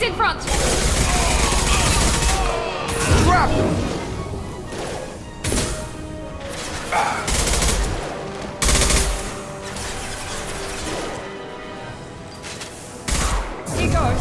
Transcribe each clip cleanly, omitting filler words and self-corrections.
He's in front! Drop him! Here goes.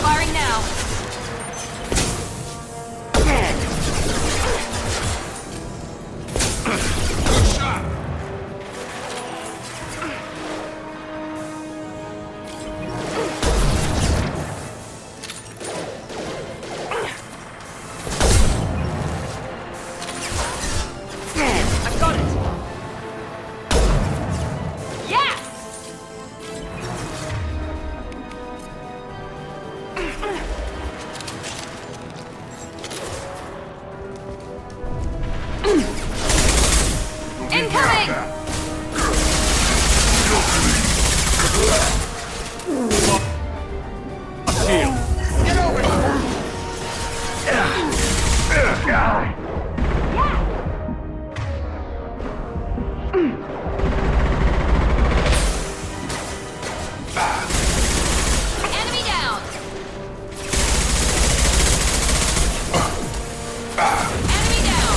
Firing now. Good shot! I've got it. Yes! Incoming! Shield. Get over here! Enemy down! Enemy down!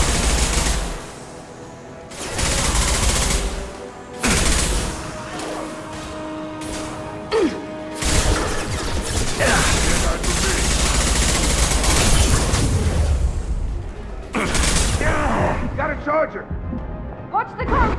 Got a charger! Watch the car!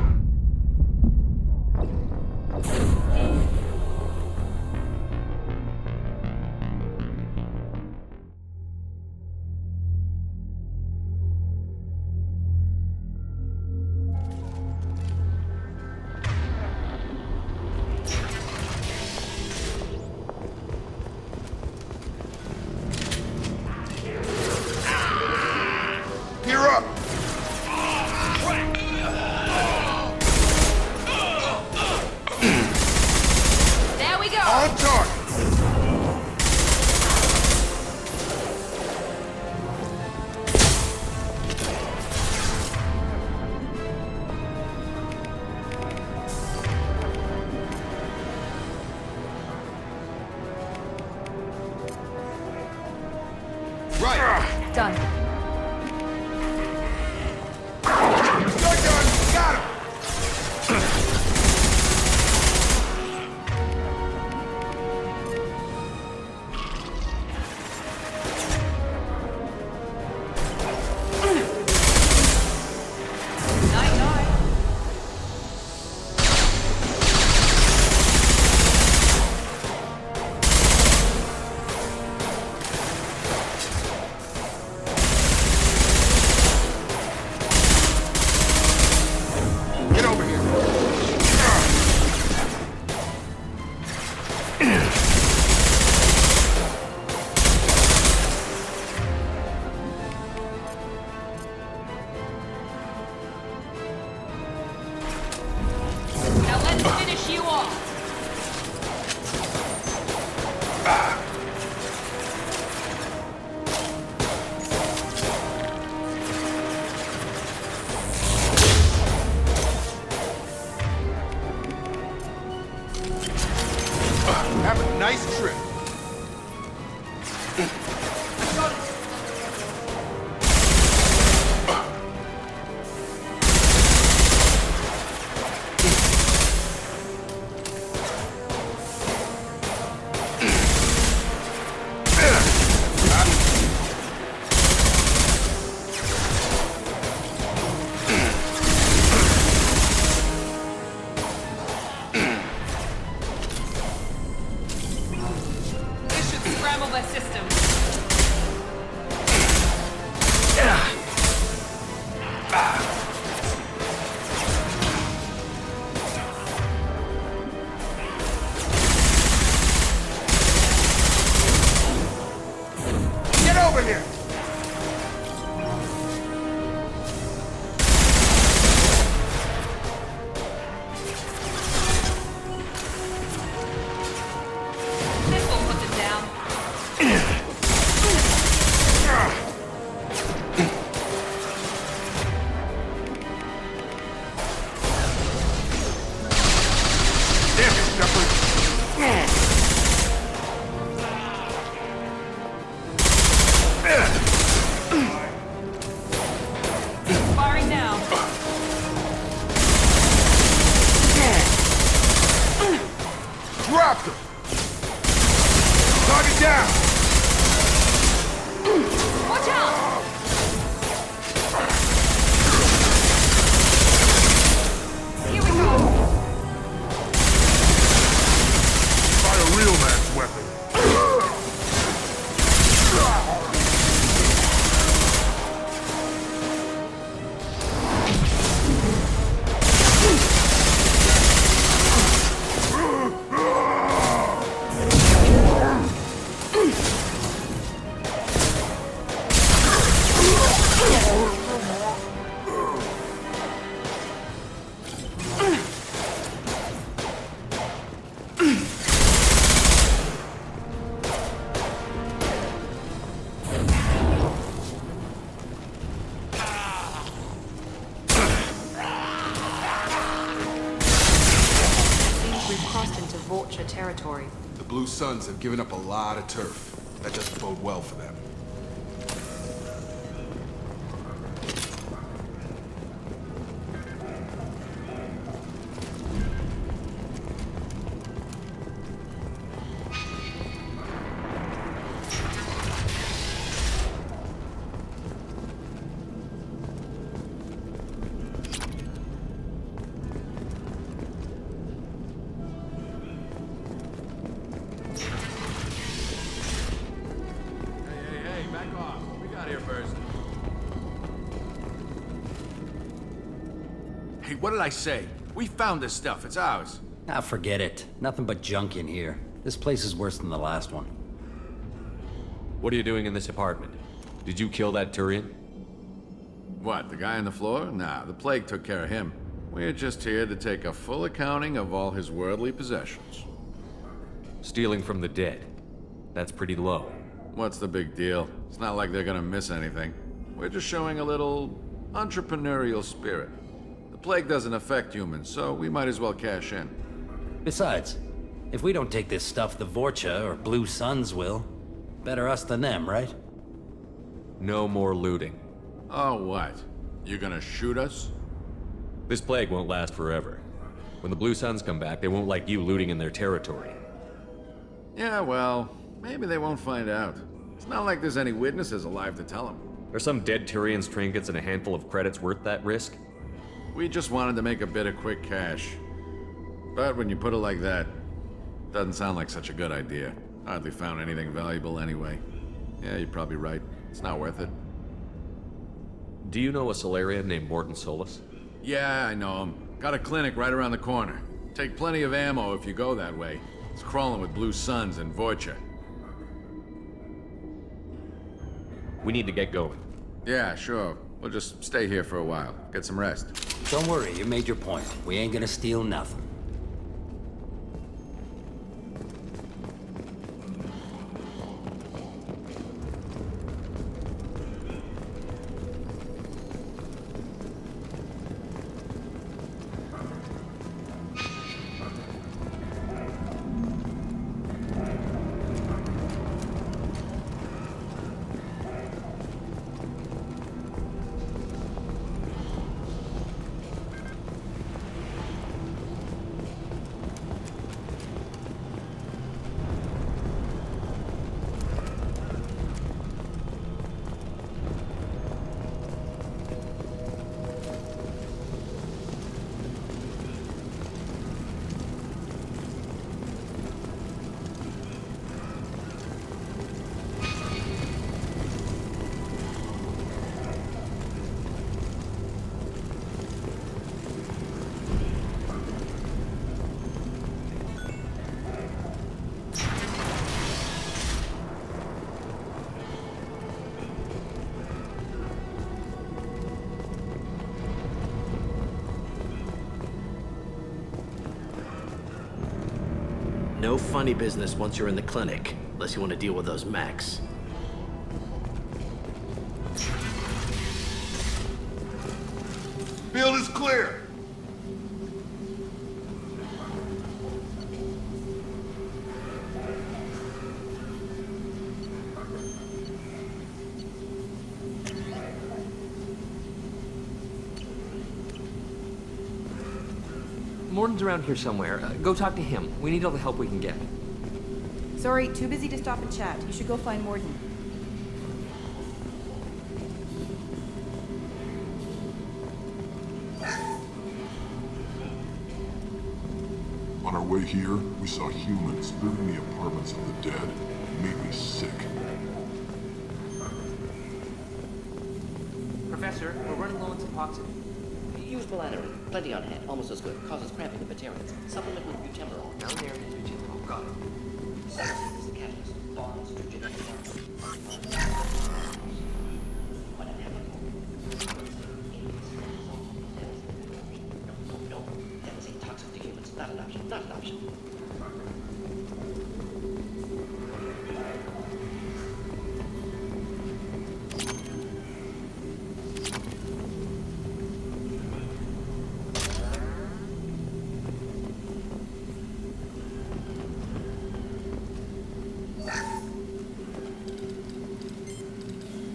Gear up! There we go! On target! Right! Done. You're done! Got him! Night, night. Get over here! Now let's finish you off. Have a nice trip. I've got it. down! Watch out! Here we go! Try a real man's weapon. Territory. The Blue Suns have given up a lot of turf. That doesn't bode well for them. Hey, what did I say? We found this stuff. It's ours. Ah, forget it. Nothing but junk in here. This place is worse than the last one. What are you doing in this apartment? Did you kill that Turian? What, the guy on the floor? Nah, the plague took care of him. We're just here to take a full accounting of all his worldly possessions. Stealing from the dead. That's pretty low. What's the big deal? It's not like they're gonna miss anything. We're just showing a little entrepreneurial spirit. The plague doesn't affect humans, so we might as well cash in. Besides, if we don't take this stuff, the Vorcha or Blue Suns will. Better us than them, right? No more looting. Oh, what? You gonna shoot us? This plague won't last forever. When the Blue Suns come back, they won't like you looting in their territory. Yeah, well, maybe they won't find out. It's not like there's any witnesses alive to tell them. Are some dead Turian's trinkets and a handful of credits worth that risk? We just wanted to make a bit of quick cash. But when you put it like that, doesn't sound like such a good idea. Hardly found anything valuable anyway. Yeah, you're probably right. It's not worth it. Do you know a Solarian named Mordin Solus? Yeah, I know him. Got a clinic right around the corner. Take plenty of ammo if you go that way. It's crawling with Blue Suns and Vorcha. We need to get going. Yeah, sure. We'll just stay here for a while. Get some rest. Don't worry, you made your point. We ain't gonna steal nothing. No funny business once you're in the clinic, unless you want to deal with those mechs. Field is clear. Mordin's around here somewhere. Go talk to him. We need all the help we can get. Sorry, too busy to stop and chat. You should go find Mordin. On our way here, we saw humans looting the apartments of the dead. It made me sick. Professor, we're running low on Suboxone. Use Melanorin. Plenty on hand. Almost as good. Causes cramping in Batarians. Supplement with butemerol. Down there is Butemerol. Got it. Serotonin is the catalyst. Bonds to genetic markers. What a No, that is a toxic to humans. Not an option. Not an option.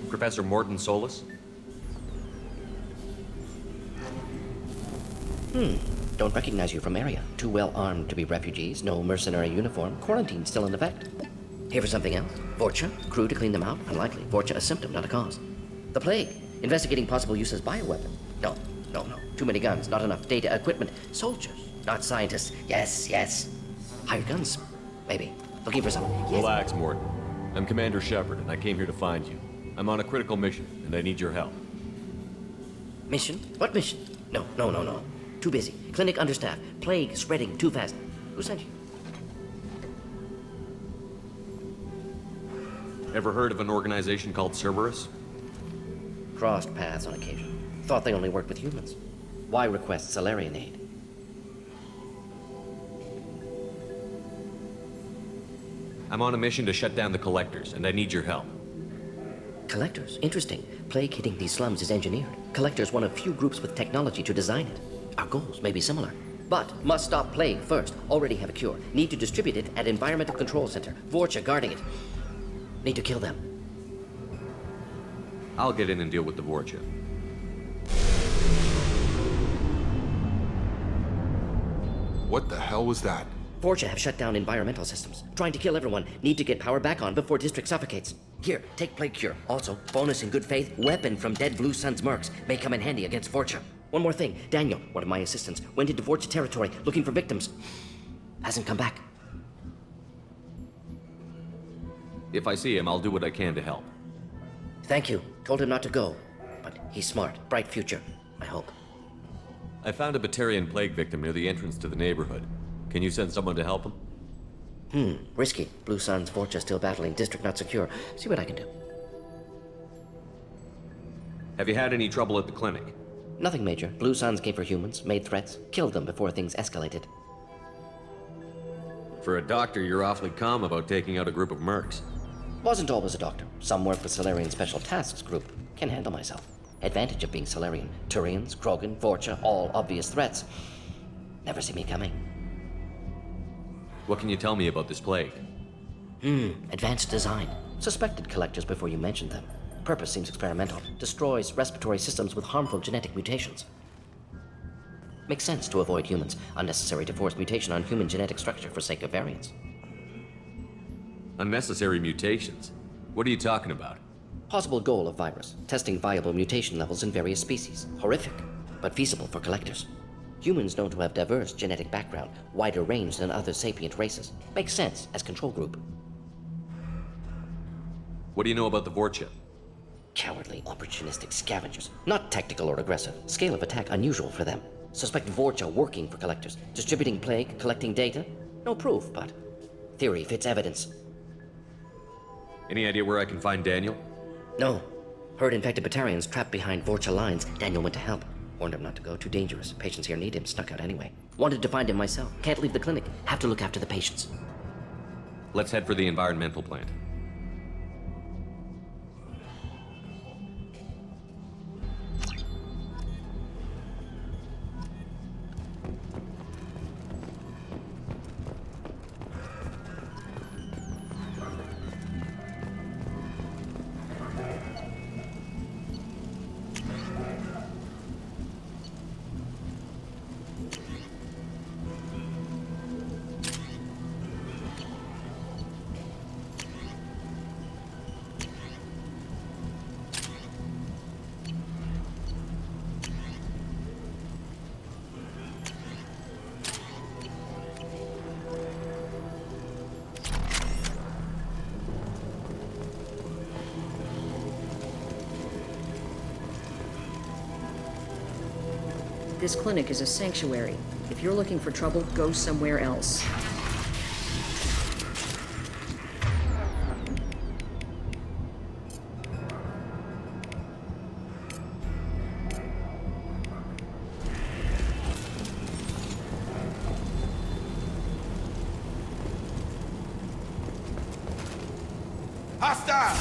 Professor Mordin Solus? Don't recognize you from area. Too well armed to be refugees. No mercenary uniform. Quarantine still in effect. Here for something else? Vorcha? Crew to clean them out? Unlikely. Vorcha a symptom, not a cause. The plague. Investigating possible use as bioweapon. No. Too many guns, not enough data, equipment. Soldiers, not scientists. Yes. Hired guns. Maybe. Looking for something. Yes. Relax, Mordin. I'm Commander Shepard, and I came here to find you. I'm on a critical mission, and I need your help. Mission? What mission? No. Too busy. Clinic understaffed. Plague spreading too fast. Who sent you? Ever heard of an organization called Cerberus? Crossed paths on occasion. Thought they only worked with humans. Why request Salarian aid? I'm on a mission to shut down the Collectors, and I need your help. Collectors? Interesting. Plague hitting these slums is engineered. Collectors one of few groups with technology to design it. Our goals may be similar. But must stop plague first. Already have a cure. Need to distribute it at Environmental Control Center. Vorcha guarding it. Need to kill them. I'll get in and deal with the Vorcha. What the hell was that? Vorcha have shut down environmental systems. Trying to kill everyone. Need to get power back on before district suffocates. Here, take plague cure. Also, bonus in good faith, weapon from dead Blue Sun's mercs. May come in handy against Vorcha. One more thing. Daniel, one of my assistants, went into Vorcha territory looking for victims. Hasn't come back. If I see him, I'll do what I can to help. Thank you. Told him not to go. But he's smart. Bright future. I hope. I found a Batarian plague victim near the entrance to the neighborhood. Can you send someone to help him? Risky. Blue Sun's Vorcha still battling. District not secure. See what I can do. Have you had any trouble at the clinic? Nothing major. Blue Suns came for humans, made threats, killed them before things escalated. For a doctor, you're awfully calm about taking out a group of mercs. Wasn't always a doctor. Some work with Solarian Special Tasks Group. Can handle myself. Advantage of being Solarian. Turians, Krogan, Vorcha, all obvious threats. Never see me coming. What can you tell me about this plague? Advanced design. Suspected Collectors before you mentioned them. Purpose seems experimental. Destroys respiratory systems with harmful genetic mutations. Makes sense to avoid humans. Unnecessary to force mutation on human genetic structure for sake of variance. Unnecessary mutations? What are you talking about? Possible goal of virus. Testing viable mutation levels in various species. Horrific, but feasible for Collectors. Humans known to have diverse genetic background, wider range than other sapient races. Makes sense as control group. What do you know about the Vorcha? Cowardly, opportunistic scavengers. Not tactical or aggressive. Scale of attack unusual for them. Suspect Vorcha working for Collectors. Distributing plague, collecting data. No proof, but theory fits evidence. Any idea where I can find Daniel? No. Heard infected Batarians trapped behind Vorcha lines. Daniel went to help. Warned him not to go. Too dangerous. Patients here need him. Snuck out anyway. Wanted to find him myself. Can't leave the clinic. Have to look after the patients. Let's head for the environmental plant. This clinic is a sanctuary. If you're looking for trouble, go somewhere else. Hostile!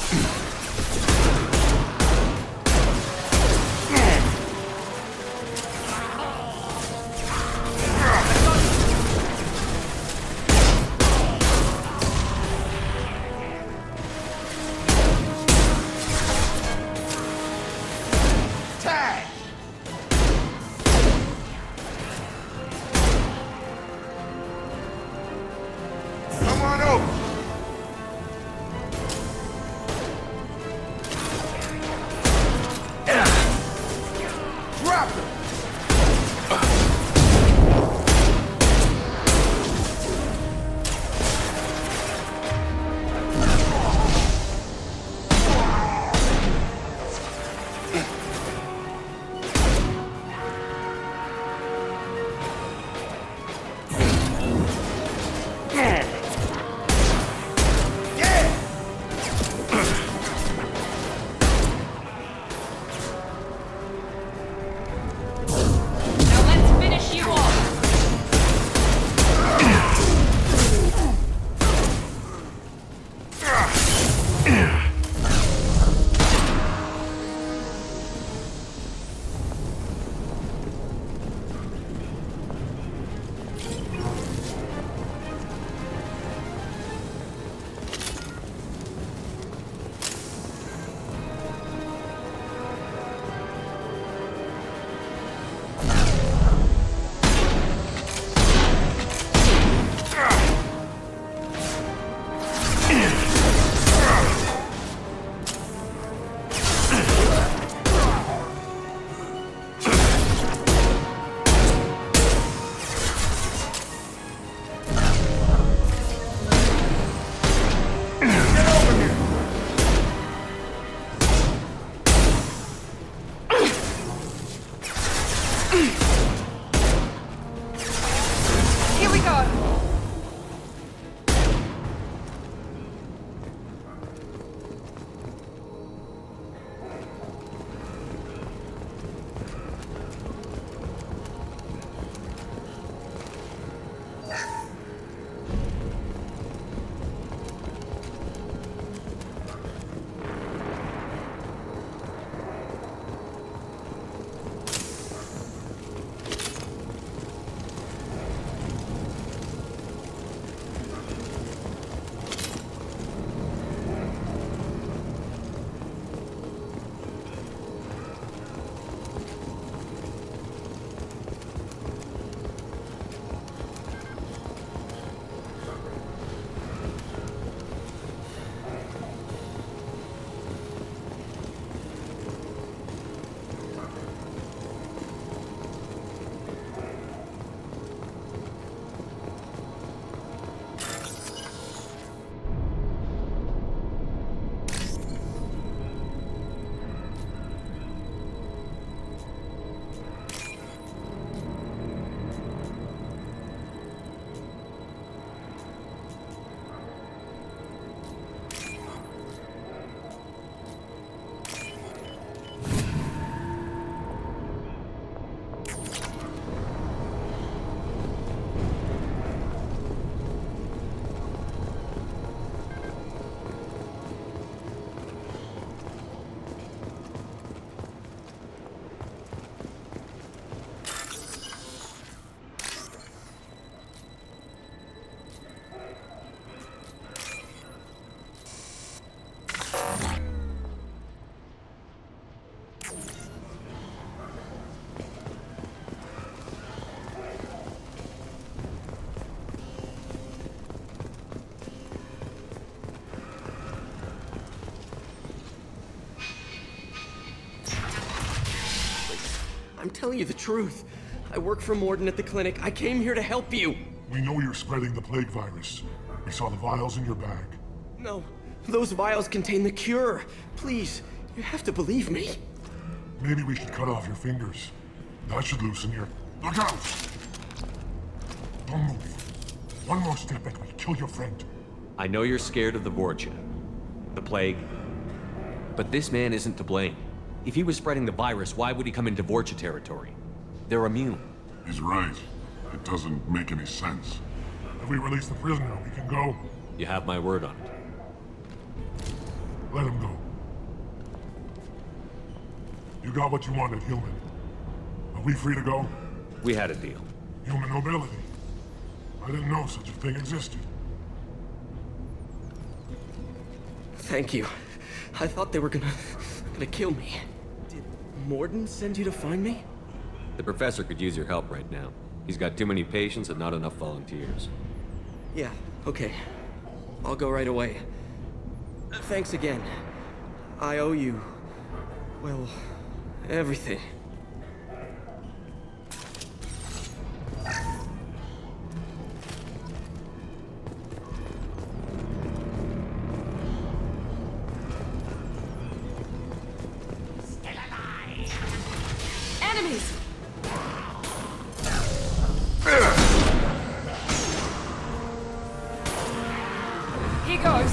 Come on over! Drop him! Now let's finish you off. Here we go. I'm telling you the truth. I work for Mordin at the clinic. I came here to help you. We know you're spreading the plague virus. We saw the vials in your bag. No, those vials contain the cure. Please, you have to believe me. Maybe we should cut off your fingers. That should loosen you. Look out! Don't move. One more step and we'll kill your friend. I know you're scared of the Vorcha, the plague, but this man isn't to blame. If he was spreading the virus, why would he come into Vorcha territory? They're immune. He's right. It doesn't make any sense. If we release the prisoner, we can go. You have my word on it. Let him go. You got what you wanted, human. Are we free to go? We had a deal. Human nobility. I didn't know such a thing existed. Thank you. I thought they were gonna kill me. Did Mordin send you to find me? The professor could use your help right now. He's got too many patients and not enough volunteers. Yeah, okay. I'll go right away. Thanks again. I owe you... well, everything. Enemies! Here goes.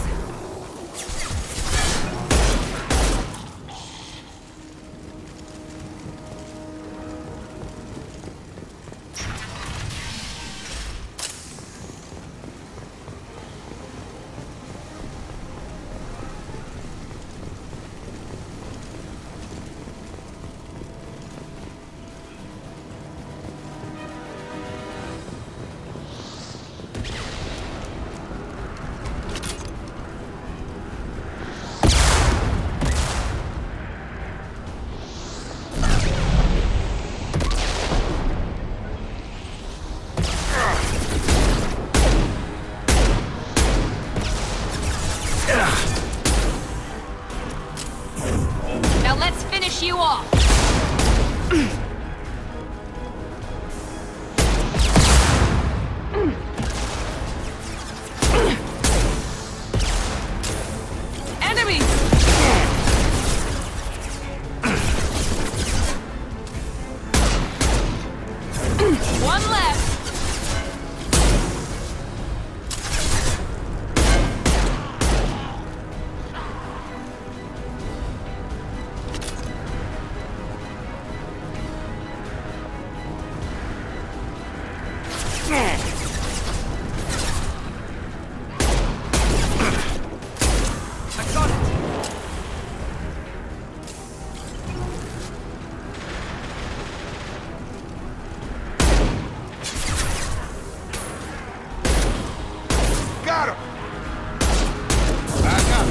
Now let's finish you off. Enemies! One left. I got it. Got him! Back up!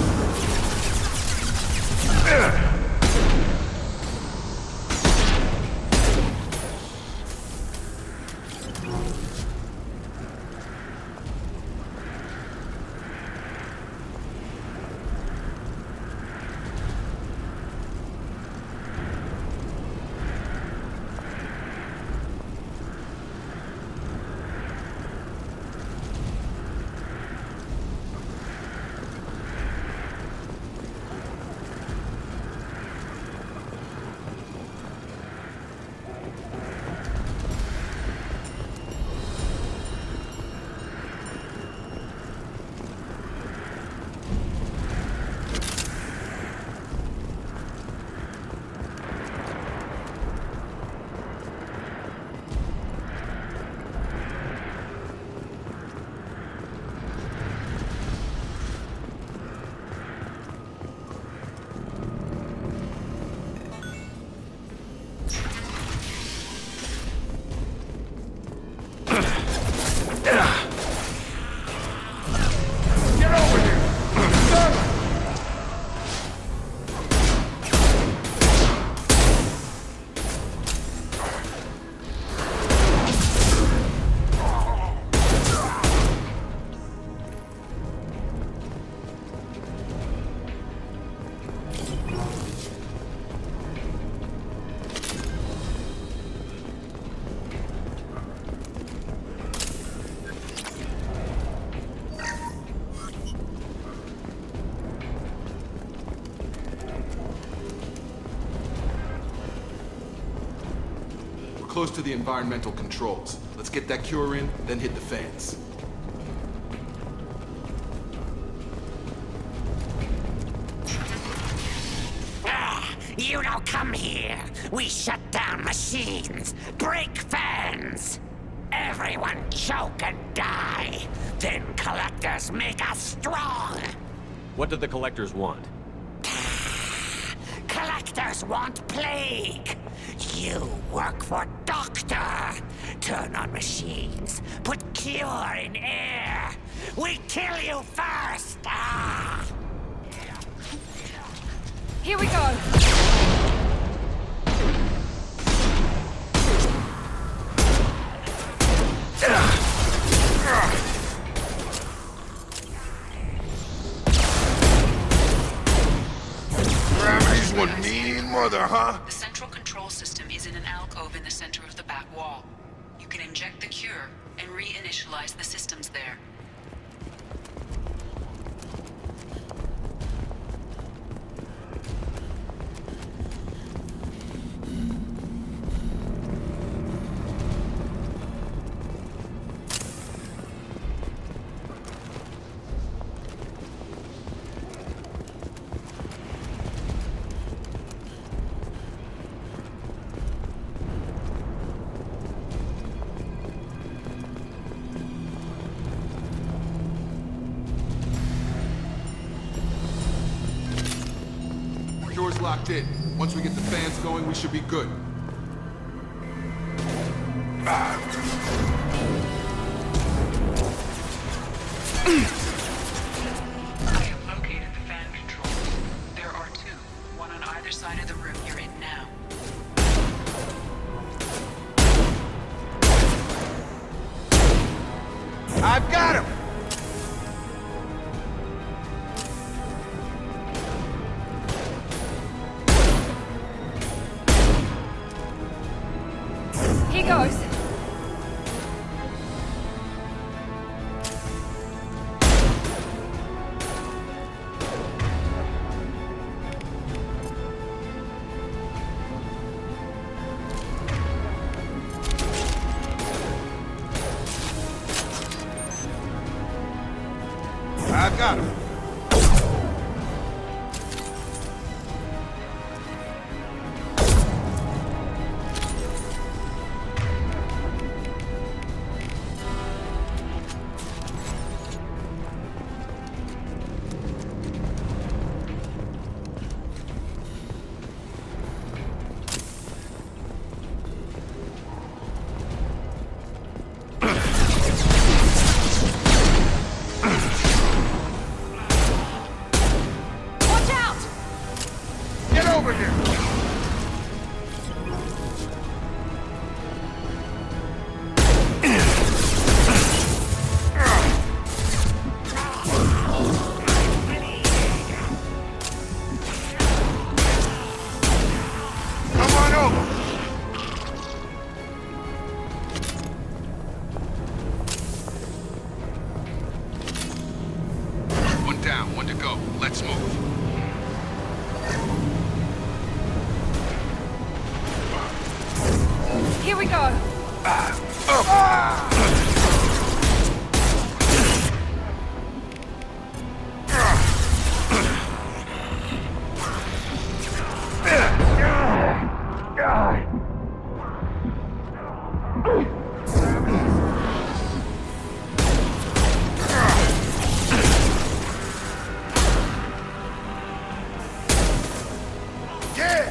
close to the environmental controls. Let's get that cure in, then hit the fans. You don't come here. We shut down machines, break fans. Everyone choke and die. Then collectors make us strong. What do the collectors want? Collectors want plague. You work for Doctor. Turn on machines. Put cure in air. We kill you first. Ah! Here we go. Gravity's one mean mother, huh? The central control system is in an alcove in the center of the back wall. You can inject the cure and reinitialize the systems there. Cure's locked in. Once we get the fans going, we should be good. I have located the fan controls. There are two, one on either side of the room you're in now. I've got him! Here goes. I've got him. Watch out! Get over here! Come on over! One down, one to go. Let's move. Here we go. Yeah!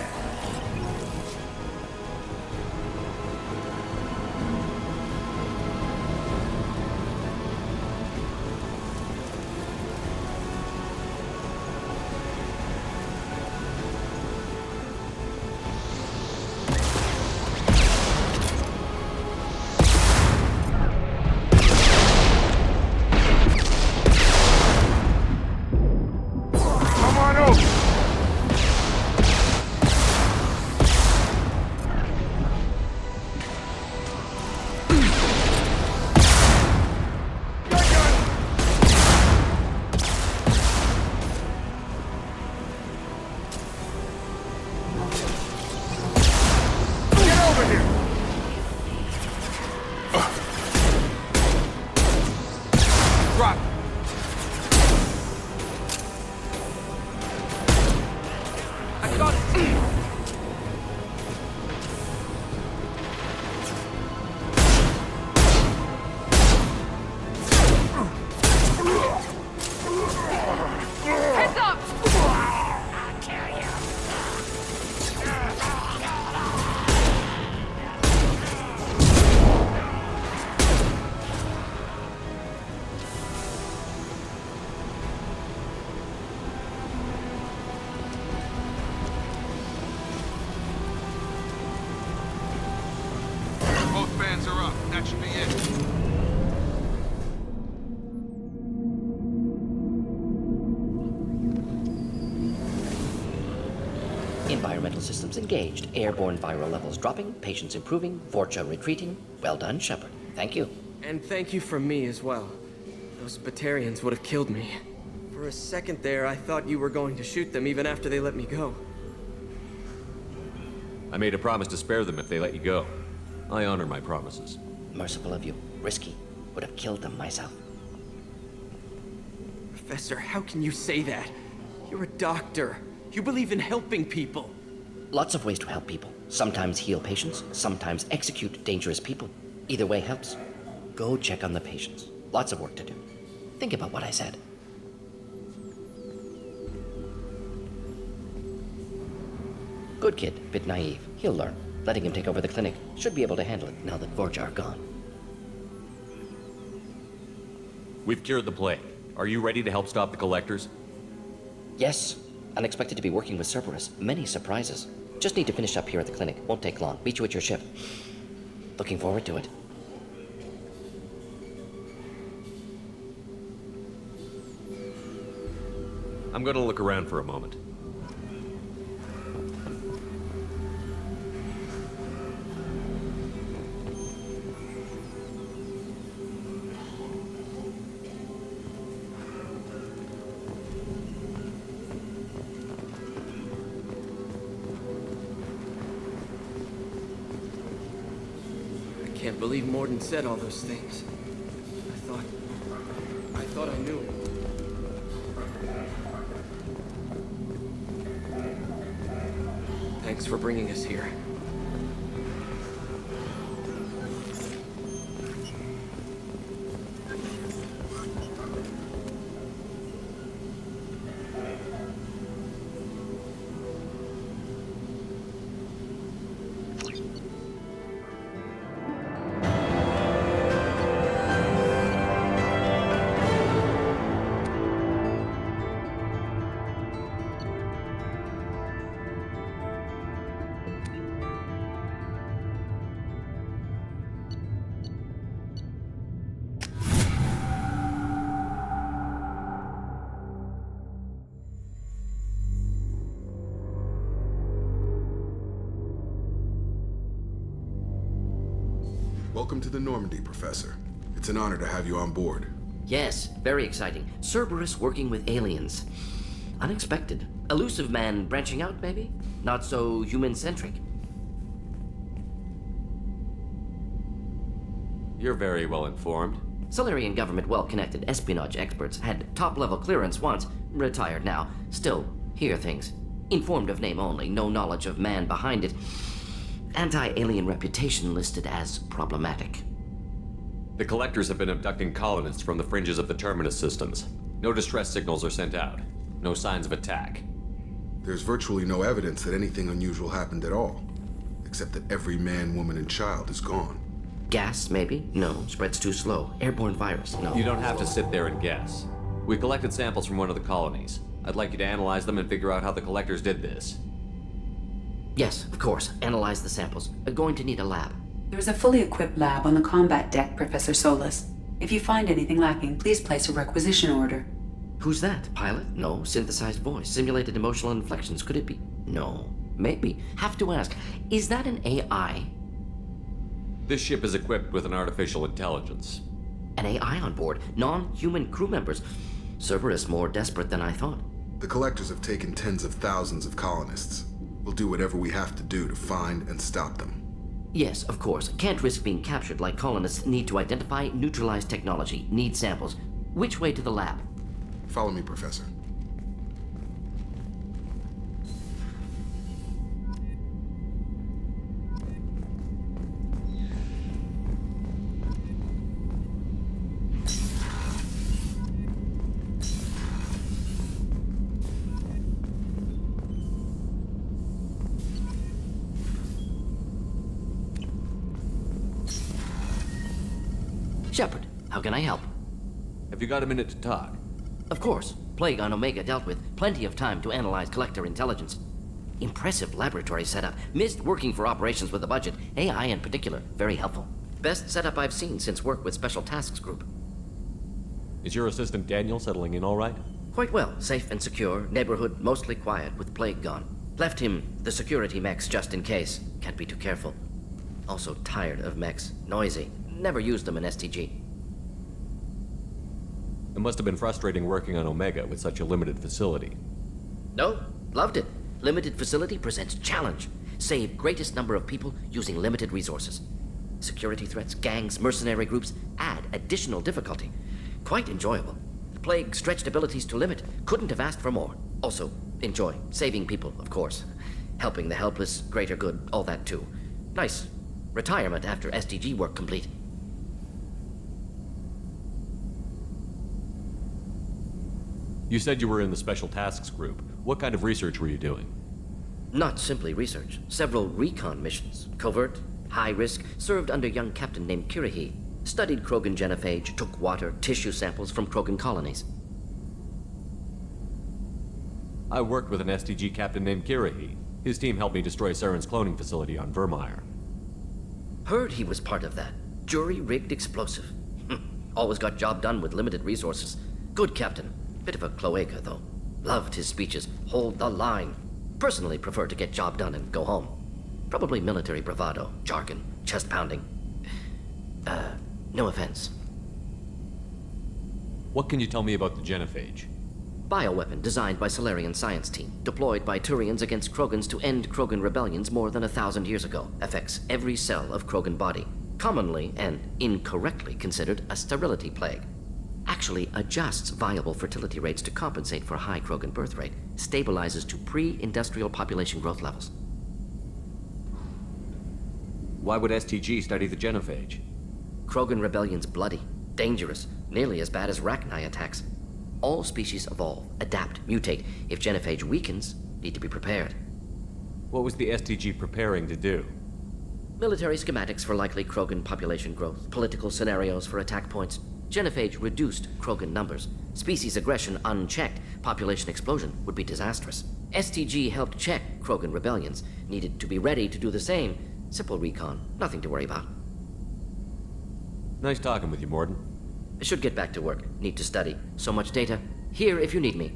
That should be it. Environmental systems engaged. Airborne viral levels dropping. Patients improving. Vorcha retreating. Well done, Shepard. Thank you. And thank you from me as well. Those Batarians would have killed me. For a second there, I thought you were going to shoot them even after they let me go. I made a promise to spare them if they let you go. I honor my promises. Merciful of you. Risky. Would have killed them myself. Professor, how can you say that? You're a doctor. You believe in helping people. Lots of ways to help people. Sometimes heal patients, sometimes execute dangerous people. Either way helps. Go check on the patients. Lots of work to do. Think about what I said. Good kid, bit naive. He'll learn. Letting him take over the clinic. Should be able to handle it now that Vorcha are gone. We've cured the plague. Are you ready to help stop the Collectors? Yes. Unexpected to be working with Cerberus. Many surprises. Just need to finish up here at the clinic. Won't take long. Meet you at your ship. Looking forward to it. I'm gonna look around for a moment. I can't believe Mordin said all those things. I thought I knew him. Thanks for bringing us here. Welcome to the Normandy, Professor. It's an honor to have you on board. Yes, very exciting. Cerberus working with aliens. Unexpected. Elusive man branching out, maybe? Not so human-centric. You're very well informed. Solarian government well-connected espionage experts. Had top-level clearance once. Retired now. Still hear things. Informed of name only. No knowledge of man behind it. Anti-alien reputation listed as problematic. The Collectors have been abducting colonists from the fringes of the Terminus systems. No distress signals are sent out. No signs of attack. There's virtually no evidence that anything unusual happened at all. Except that every man, woman, and child is gone. Gas, maybe? No. Spreads too slow. Airborne virus? No. You don't have to sit there and guess. We collected samples from one of the colonies. I'd like you to analyze them and figure out how the Collectors did this. Yes, of course. Analyze the samples. Going to need a lab. There's a fully equipped lab on the combat deck, Professor Solus. If you find anything lacking, please place a requisition order. Who's that? Pilot? No. Synthesized voice. Simulated emotional inflections. Could it be? No. Maybe. Have to ask. Is that an AI? This ship is equipped with an artificial intelligence. An AI on board? Non-human crew members? Cerberus more desperate than I thought. The Collectors have taken tens of thousands of colonists. We'll do whatever we have to do to find and stop them. Yes, of course. Can't risk being captured like colonists. Need to identify, neutralize technology. Need samples. Which way to the lab? Follow me, Professor. Shepard, how can I help? Have you got a minute to talk? Of course. Plague on Omega dealt with. Plenty of time to analyze Collector intelligence. Impressive laboratory setup. Missed working for operations with a budget. AI in particular. Very helpful. Best setup I've seen since work with Special Tasks Group. Is your assistant Daniel settling in all right? Quite well. Safe and secure. Neighborhood mostly quiet with plague gone. Left him the security mechs just in case. Can't be too careful. Also tired of mechs. Noisy. Never used them in STG. It must have been frustrating working on Omega with such a limited facility. No, loved it. Limited facility presents challenge. Save greatest number of people using limited resources. Security threats, gangs, mercenary groups add additional difficulty. Quite enjoyable. The plague stretched abilities to limit. Couldn't have asked for more. Also, enjoy. Saving people, of course. Helping the helpless, greater good, all that too. Nice. Retirement after SDG work complete. You said you were in the Special Tasks Group. What kind of research were you doing? Not simply research. Several recon missions. Covert, high risk, served under a young captain named Kirahi. Studied Krogan genophage, took water, tissue samples from Krogan colonies. I worked with an STG captain named Kirahi. His team helped me destroy Saren's cloning facility on Vermeer. Heard he was part of that. Jury-rigged explosive. Always got job done with limited resources. Good captain. Bit of a cloaca, though. Loved his speeches. Hold the line. Personally prefer to get job done and go home. Probably military bravado, jargon, chest pounding. No offense. What can you tell me about the genophage? Bioweapon designed by Solarian science team, deployed by Turians against Krogans to end Krogan rebellions more than 1,000 years ago. Affects every cell of Krogan body. Commonly and incorrectly considered a sterility plague. Actually adjusts viable fertility rates to compensate for high Krogan birth rate. Stabilizes to pre-industrial population growth levels. Why would STG study the genophage? Krogan rebellion's bloody, dangerous, nearly as bad as Rachni attacks. All species evolve, adapt, mutate. If genophage weakens, need to be prepared. What was the STG preparing to do? Military schematics for likely Krogan population growth, political scenarios for attack points. Genophage reduced Krogan numbers. Species aggression unchecked, population explosion would be disastrous. STG helped check Krogan rebellions, needed to be ready to do the same. Simple recon, nothing to worry about. Nice talking with you, Mordin. I should get back to work. Need to study. So much data. Here if you need me.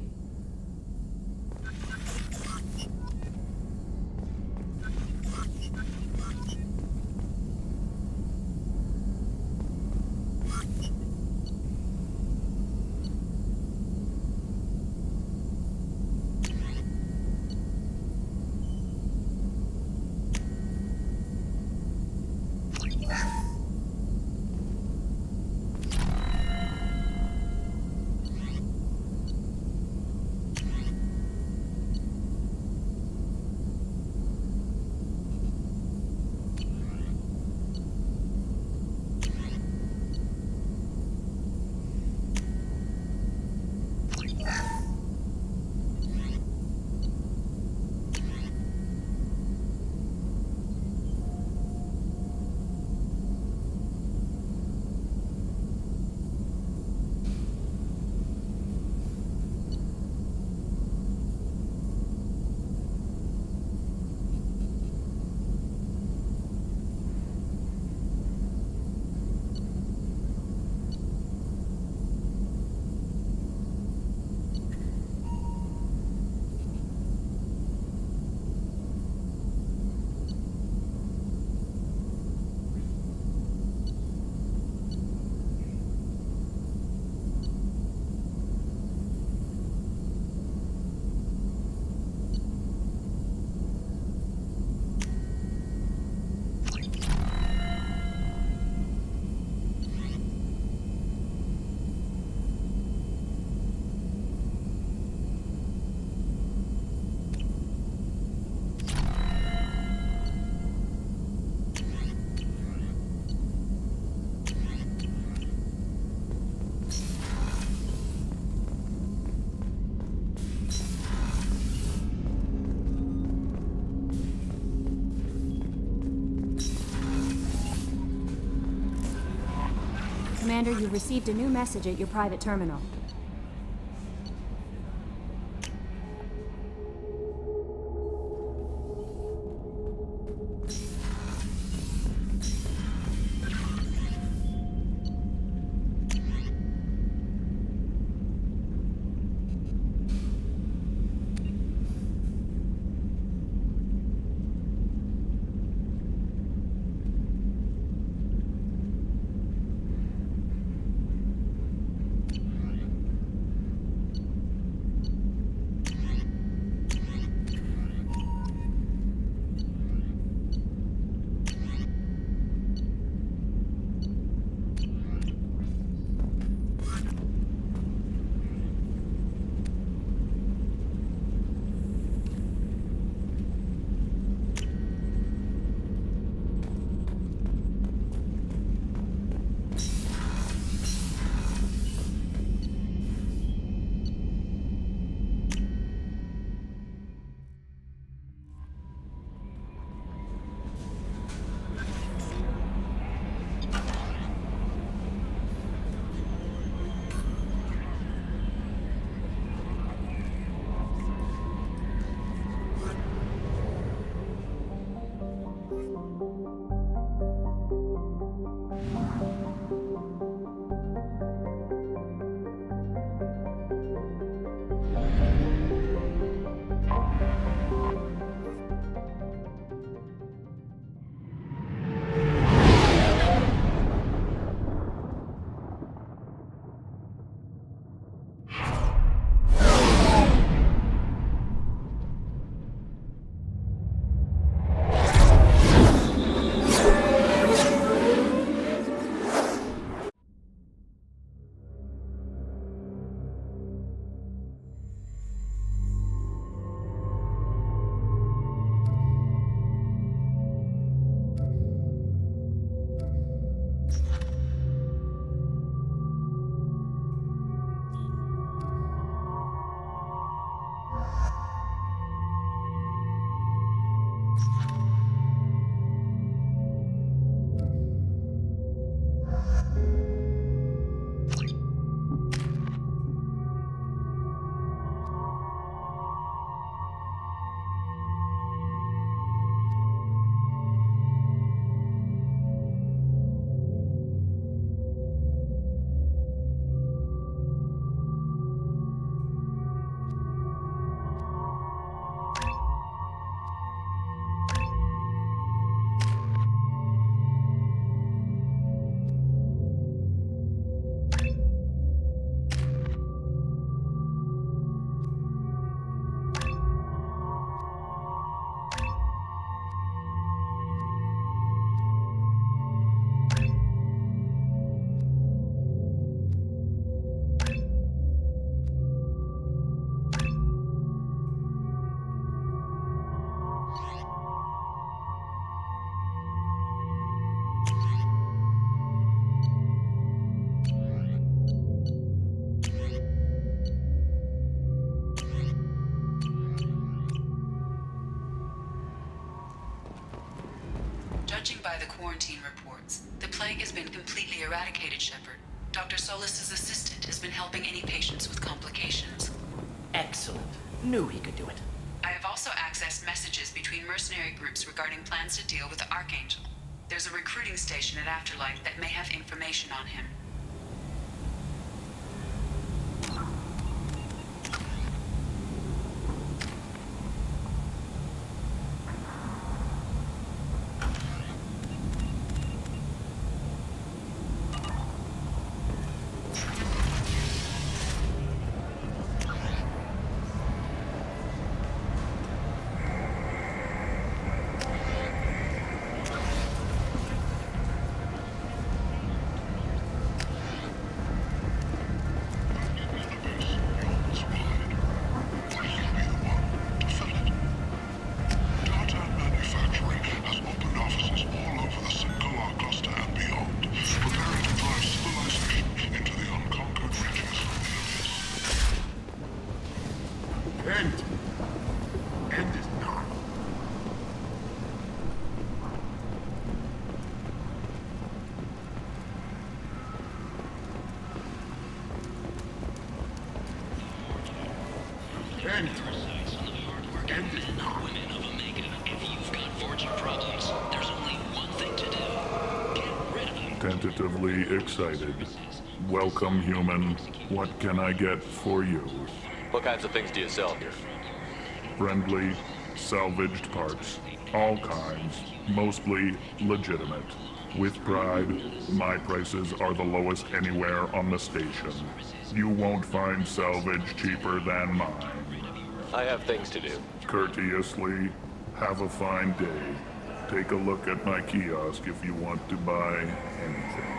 Commander, you've received a new message at your private terminal. by the quarantine reports. The plague has been completely eradicated, Shepard. Dr. Solus's assistant has been helping any patients with complications. Excellent. Knew he could do it. I have also accessed messages between mercenary groups regarding plans to deal with the Archangel. There's a recruiting station at Afterlife that may have information on him. Tentatively excited. Welcome, human. What can I get for you? What kinds of things do you sell here? Friendly, salvaged parts. All kinds. Mostly legitimate. With pride, my prices are the lowest anywhere on the station. You won't find salvage cheaper than mine. I have things to do. Courteously, have a fine day. Take a look at my kiosk if you want to buy anything.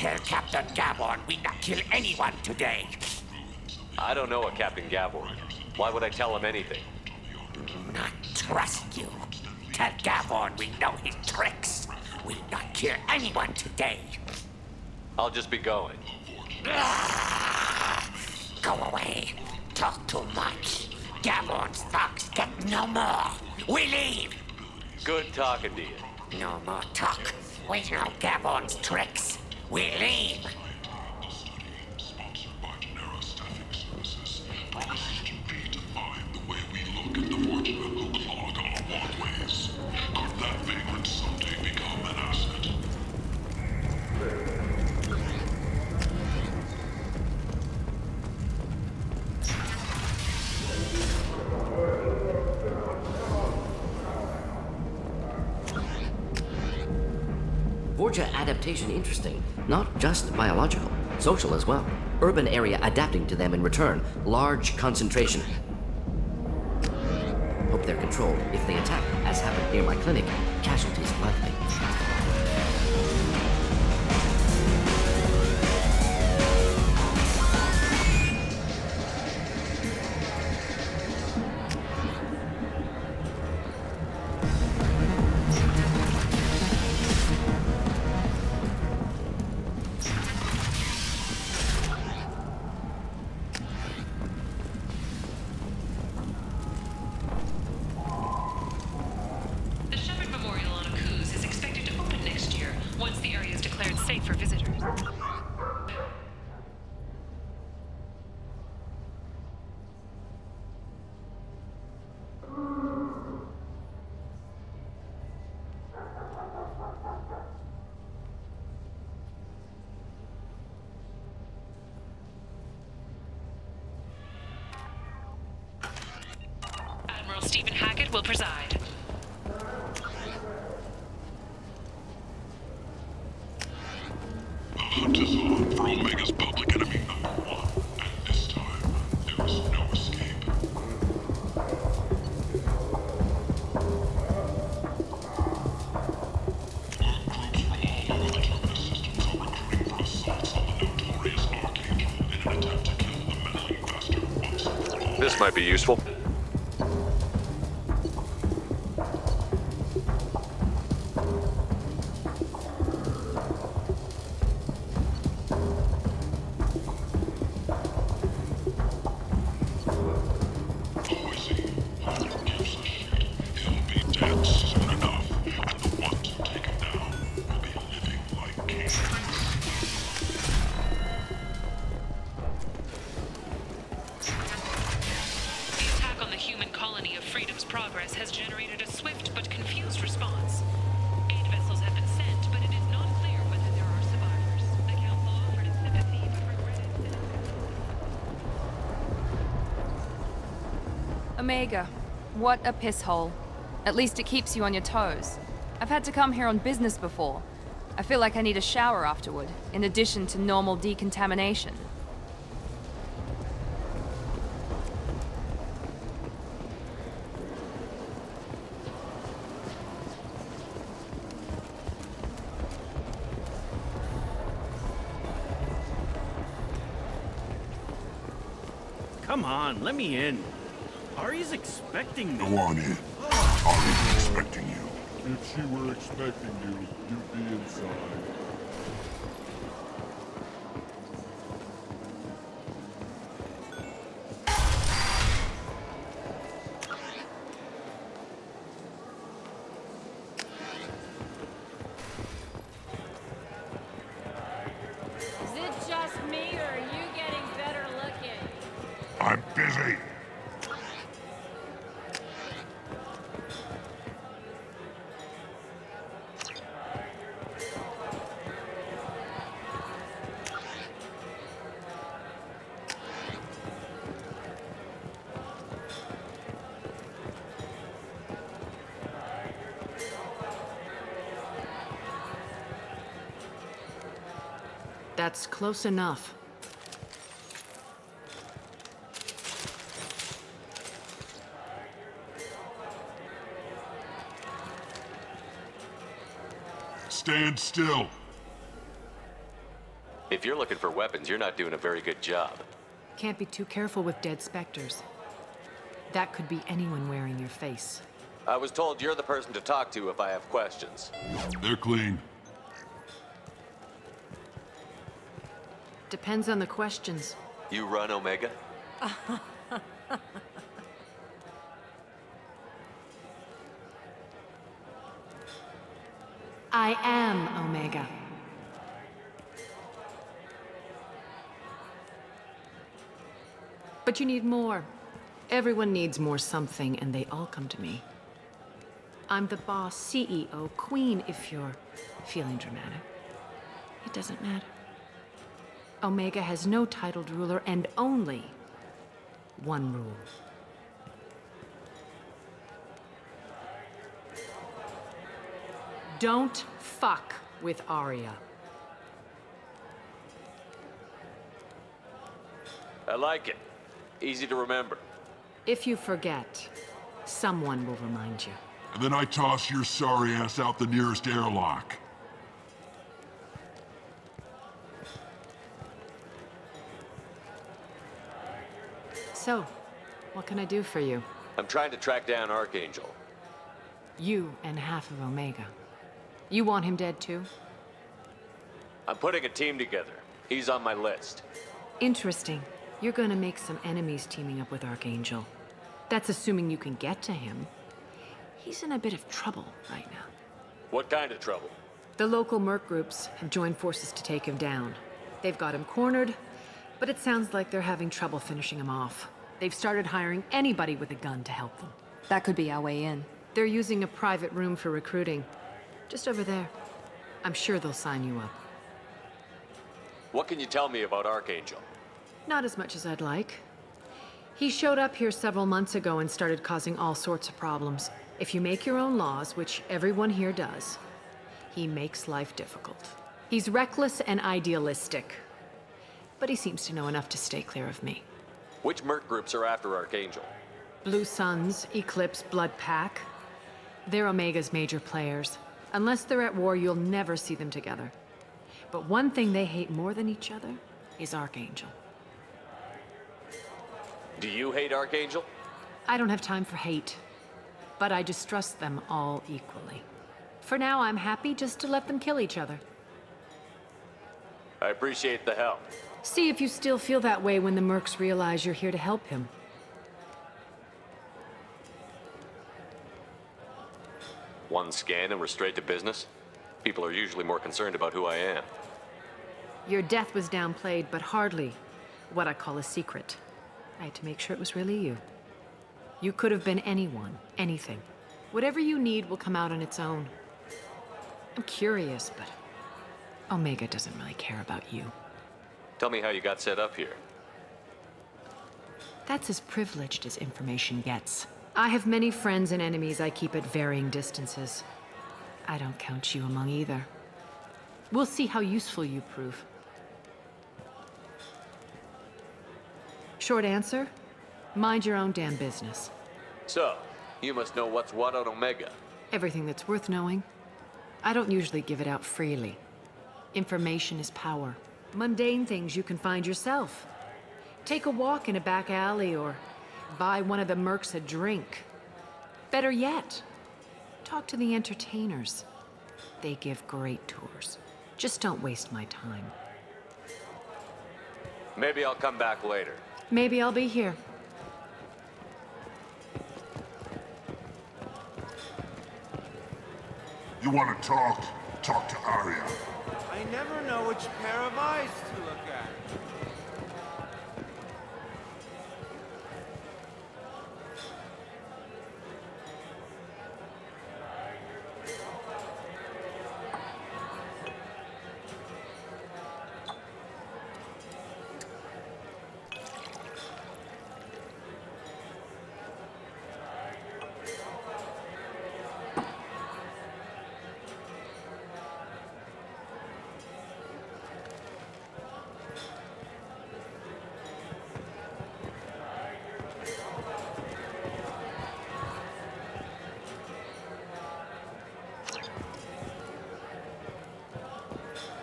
Tell Captain Gavon we not kill anyone today. I don't know a Captain Gavon. Why would I tell him anything? Not trust you. Tell Gavon we know his tricks. We not kill anyone today. I'll just be going. Go away. Talk too much. Gavon's thugs get no more. We leave. Good talking to you. No more talk. We know Gavon's tricks. We leave. Vorja adaptation interesting. Not just biological, social as well. Urban area adapting to them in return. Large concentration. hope they're controlled. If they attack, as happened near my clinic, casualties are likely. The Shepherd Memorial on Akuz is expected to open next year, once the area is declared safe for visitors. Admiral Stephen Hackett will preside. The hunt is on for Omega's public enemy #1, and this time, there is no escape. Armed groups from all over the Terminus systems are recruiting for assaults on the notorious Archangel in an attempt to kill the meddling bastard once and for all. This might be useful. Oh, I see. Who gives a shit? He'll be dead soon enough, and the ones who take him down will be living like kings. The attack on the human colony of Freedom's Progress has generated a swift but confused response. 8 vessels have been sent, but it is not clear whether there are survivors. The Council offered its sympathy, but regretted... Omega, what a piss hole. At least it keeps you on your toes. I've had to come here on business before. I feel like I need a shower afterward, in addition to normal decontamination. Come on, let me in. Ari's expecting me. Go on in. Ari's expecting you. If she were expecting you, you'd be inside. Is it just me, or are you getting better looking? I'm busy. That's close enough. Stand still. If you're looking for weapons, you're not doing a very good job. Can't be too careful with dead specters. That could be anyone wearing your face. I was told you're the person to talk to if I have questions. They're clean. Depends on the questions. You run Omega? I am Omega. But you need more. Everyone needs more something, and they all come to me. I'm the boss, CEO, queen, if you're feeling dramatic. It doesn't matter. Omega has no titled ruler and only one rule. Don't fuck with Arya. I like it. Easy to remember. If you forget, Someone will remind you. And then I toss your sorry ass out the nearest airlock. So, what can I do for you? I'm trying to track down Archangel. You and half of Omega. You want him dead too? I'm putting a team together. He's on my list. Interesting. You're gonna make some enemies teaming up with Archangel. That's assuming you can get to him. He's in a bit of trouble right now. What kind of trouble? The local merc groups have joined forces to take him down. They've got him cornered, but it sounds like they're having trouble finishing him off. They've started hiring anybody with a gun to help them. That could be our way in. They're using a private room for recruiting. Just over there. I'm sure they'll sign you up. What can you tell me about Archangel? Not as much as I'd like. He showed up here several months ago and started causing all sorts of problems. If you make your own laws, which everyone here does, he makes life difficult. He's reckless and idealistic. But he seems to know enough to stay clear of me. Which merc groups are after Archangel? Blue Suns, Eclipse, Blood Pack. They're Omega's major players. Unless they're at war, you'll never see them together. But one thing they hate more than each other is Archangel. Do you hate Archangel? I don't have time for hate, but I distrust them all equally. For now, I'm happy just to let them kill each other. I appreciate the help. See if you still feel that way when the mercs realize you're here to help him. One scan and we're straight to business? People are usually more concerned about who I am. Your death was downplayed, but hardly what I call a secret. I had to make sure it was really you. You could have been anyone, anything. Whatever you need will come out on its own. I'm curious, but Omega doesn't really care about you. Tell me how you got set up here. That's as privileged as information gets. I have many friends and enemies I keep at varying distances. I don't count you among either. We'll see how useful you prove. Short answer, mind your own damn business. So, you must know what's what on Omega. Everything that's worth knowing. I don't usually give it out freely. Information is power. Mundane things you can find yourself. Take a walk in a back alley or buy one of the mercs a drink. Better yet, talk to the entertainers. They give great tours. Just don't waste my time. Maybe I'll come back later. Maybe I'll be here. You want to talk? Talk to Arya. I never know which pair of eyes to look at.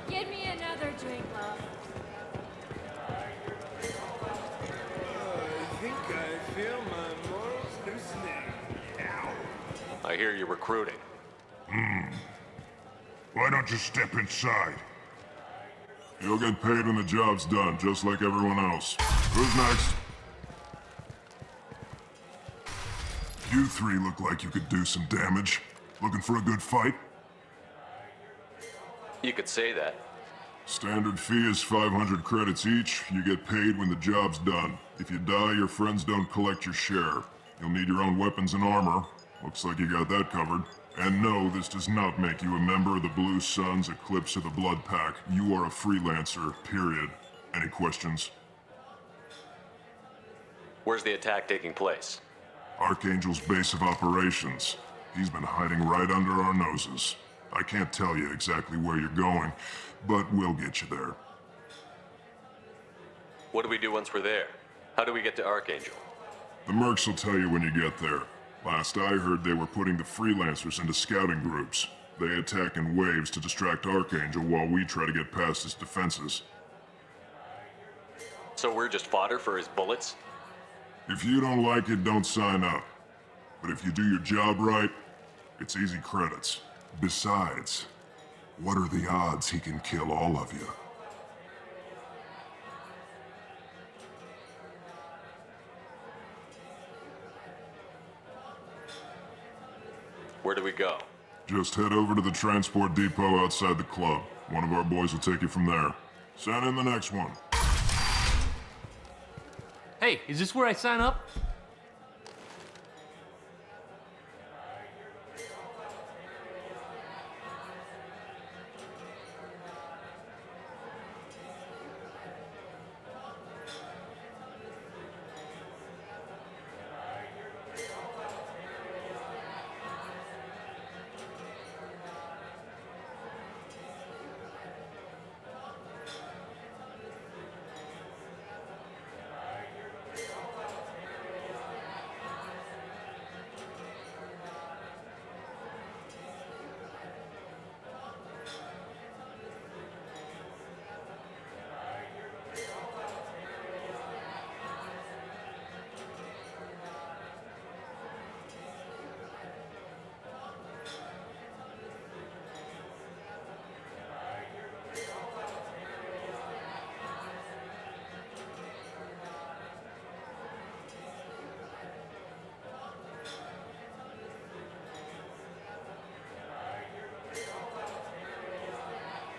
Get me another drink, love. I think I feel my morals loosening. Ow. I hear you're recruiting. Why don't you step inside? You'll get paid when the job's done, just like everyone else. Who's next? You three look like you could do some damage. Looking for a good fight? You could say that. Standard fee is 500 credits each. You get paid when the job's done. If you die, your friends don't collect your share. You'll need your own weapons and armor. Looks like you got that covered. And no, this does not make you a member of the Blue Suns, Eclipse, or the Blood Pack. You are a freelancer, period. Any questions? Where's the attack taking place? Archangel's base of operations. He's been hiding right under our noses. I can't tell you exactly where you're going, but we'll get you there. What do we do once we're there? How do we get to Archangel? The mercs will tell you when you get there. Last I heard, they were putting the freelancers into scouting groups. They attack in waves to distract Archangel while we try to get past his defenses. So we're just fodder for his bullets? If you don't like it, don't sign up. But if you do your job right, it's easy credits. Besides, what are the odds he can kill all of you? Where do we go? Just head over to the transport depot outside the club. One of our boys will take you from there. Send in the next one. Hey, is this where I sign up?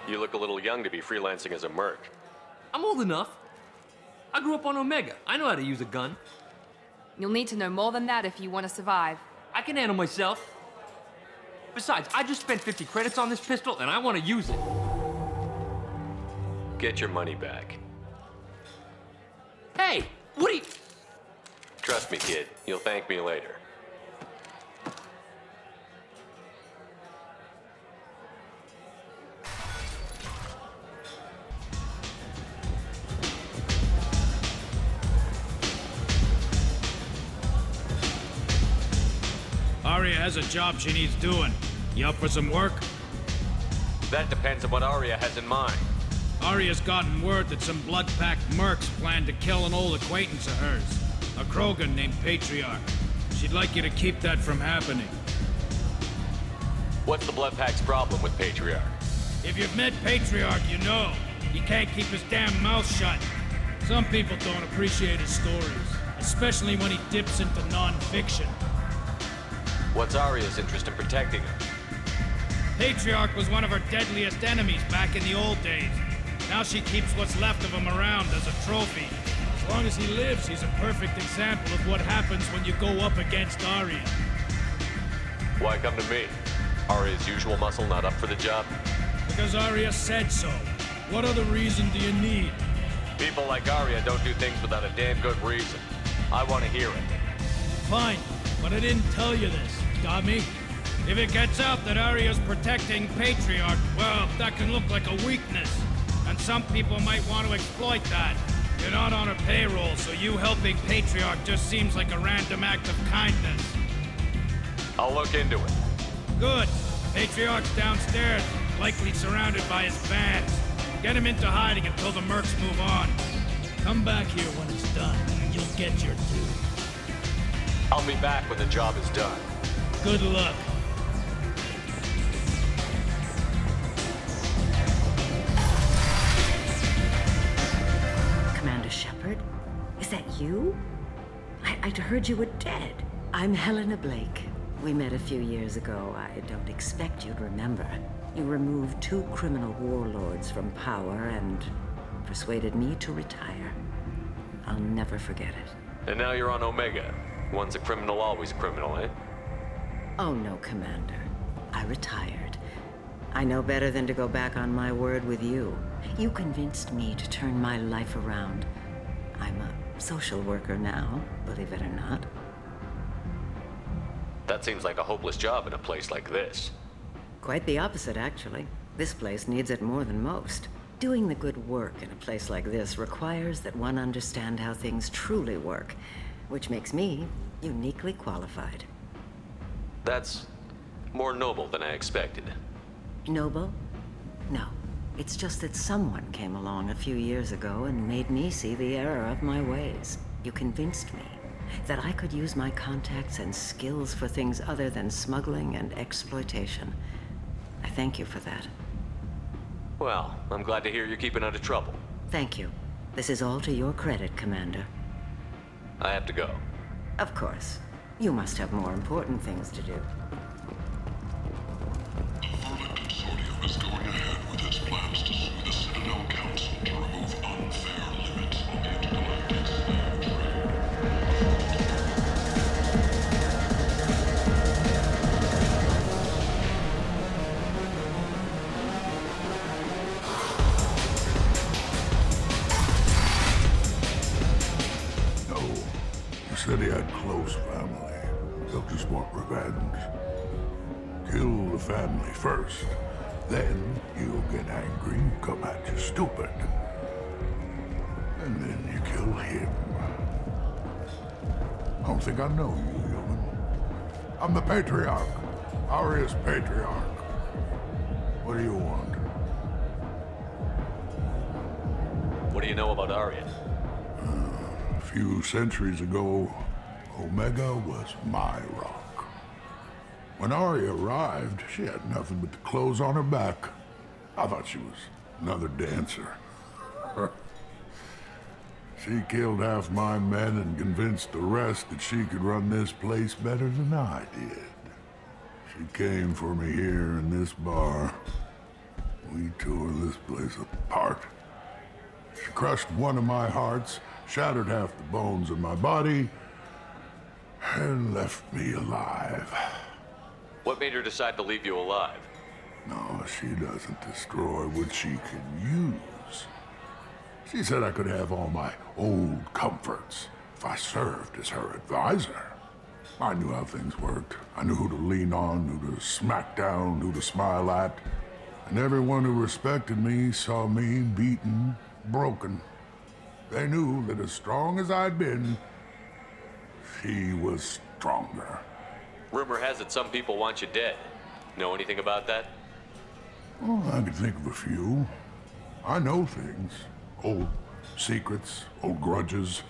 You look a little young to be freelancing as a merc. I'm old enough. I grew up on Omega. I know how to use a gun. You'll need to know more than that if you want to survive. I can handle myself. Besides, I just spent 50 credits on this pistol, and I want to use it. Get your money back. Hey, what are you... Trust me, kid. You'll thank me later. Arya has a job she needs doing. You up for some work? That depends on what Arya has in mind. Arya's gotten word that some blood-packed mercs plan to kill an old acquaintance of hers, a Krogan named Patriarch. She'd like you to keep that from happening. What's the Bloodpack's problem with Patriarch? If you've met Patriarch, you know. He can't keep his damn mouth shut. Some people don't appreciate his stories, especially when he dips into non-fiction. What's Arya's interest in protecting him? Patriarch was one of her deadliest enemies back in the old days. Now she keeps what's left of him around as a trophy. As long as he lives, he's a perfect example of what happens when you go up against Arya. Why come to me? Arya's usual muscle not up for the job? Because Arya said so. What other reason do you need? People like Arya don't do things without a damn good reason. I want to hear it. Fine, but I didn't tell you this. Got me? If it gets out that Arya's protecting Patriarch, well, that can look like a weakness. And some people might want to exploit that. You're not on her payroll, so you helping Patriarch just seems like a random act of kindness. I'll look into it. Good. Patriarch's downstairs, likely surrounded by his fans. Get him into hiding until the mercs move on. Come back here when it's done. You'll get your due. I'll be back when the job is done. Good luck. Commander Shepard? Is that you? I'd heard you were dead. I'm Helena Blake. We met a few years ago. I don't expect you'd remember. You removed 2 criminal warlords from power and persuaded me to retire. I'll never forget it. And now you're on Omega. Once a criminal, always a criminal, eh? Oh no, Commander. I retired. I know better than to go back on my word with you. You convinced me to turn my life around. I'm a social worker now, believe it or not. That seems like a hopeless job in a place like this. Quite the opposite, actually. This place needs it more than most. Doing the good work in a place like this requires that one understand how things truly work, which makes me uniquely qualified. That's more noble than I expected. Noble? No. It's just that someone came along a few years ago and made me see the error of my ways. You convinced me that I could use my contacts and skills for things other than smuggling and exploitation. I thank you for that. Well, I'm glad to hear you're keeping out of trouble. Thank you. This is all to your credit, Commander. I have to go. Of course. You must have more important things to do. Consortium is going ahead with its plans to sue the Citadel Council to remove unfair limits on the intergalactic slave trade. No. He said he had close family. They'll just want revenge. Kill the family first. Then he'll get angry and come at you stupid. And then you kill him. I don't think I know you, human. I'm the Patriarch. Arius Patriarch. What do you want? What do you know about Arya? A few centuries ago, Omega was my rock. When Arya arrived, she had nothing but the clothes on her back. I thought she was another dancer. She killed half my men and convinced the rest that she could run this place better than I did. She came for me here in this bar. We tore this place apart. She crushed one of my hearts, shattered half the bones in my body, and left me alive. What made her decide to leave you alive? No, she doesn't destroy what she can use. She said I could have all my old comforts if I served as her advisor. I knew how things worked. I knew who to lean on, who to smack down, who to smile at. And everyone who respected me saw me beaten, broken. They knew that as strong as I'd been, she was stronger. Rumor has it some people want you dead. Know anything about that? Oh, I could think of a few. I know things. Old secrets, old grudges.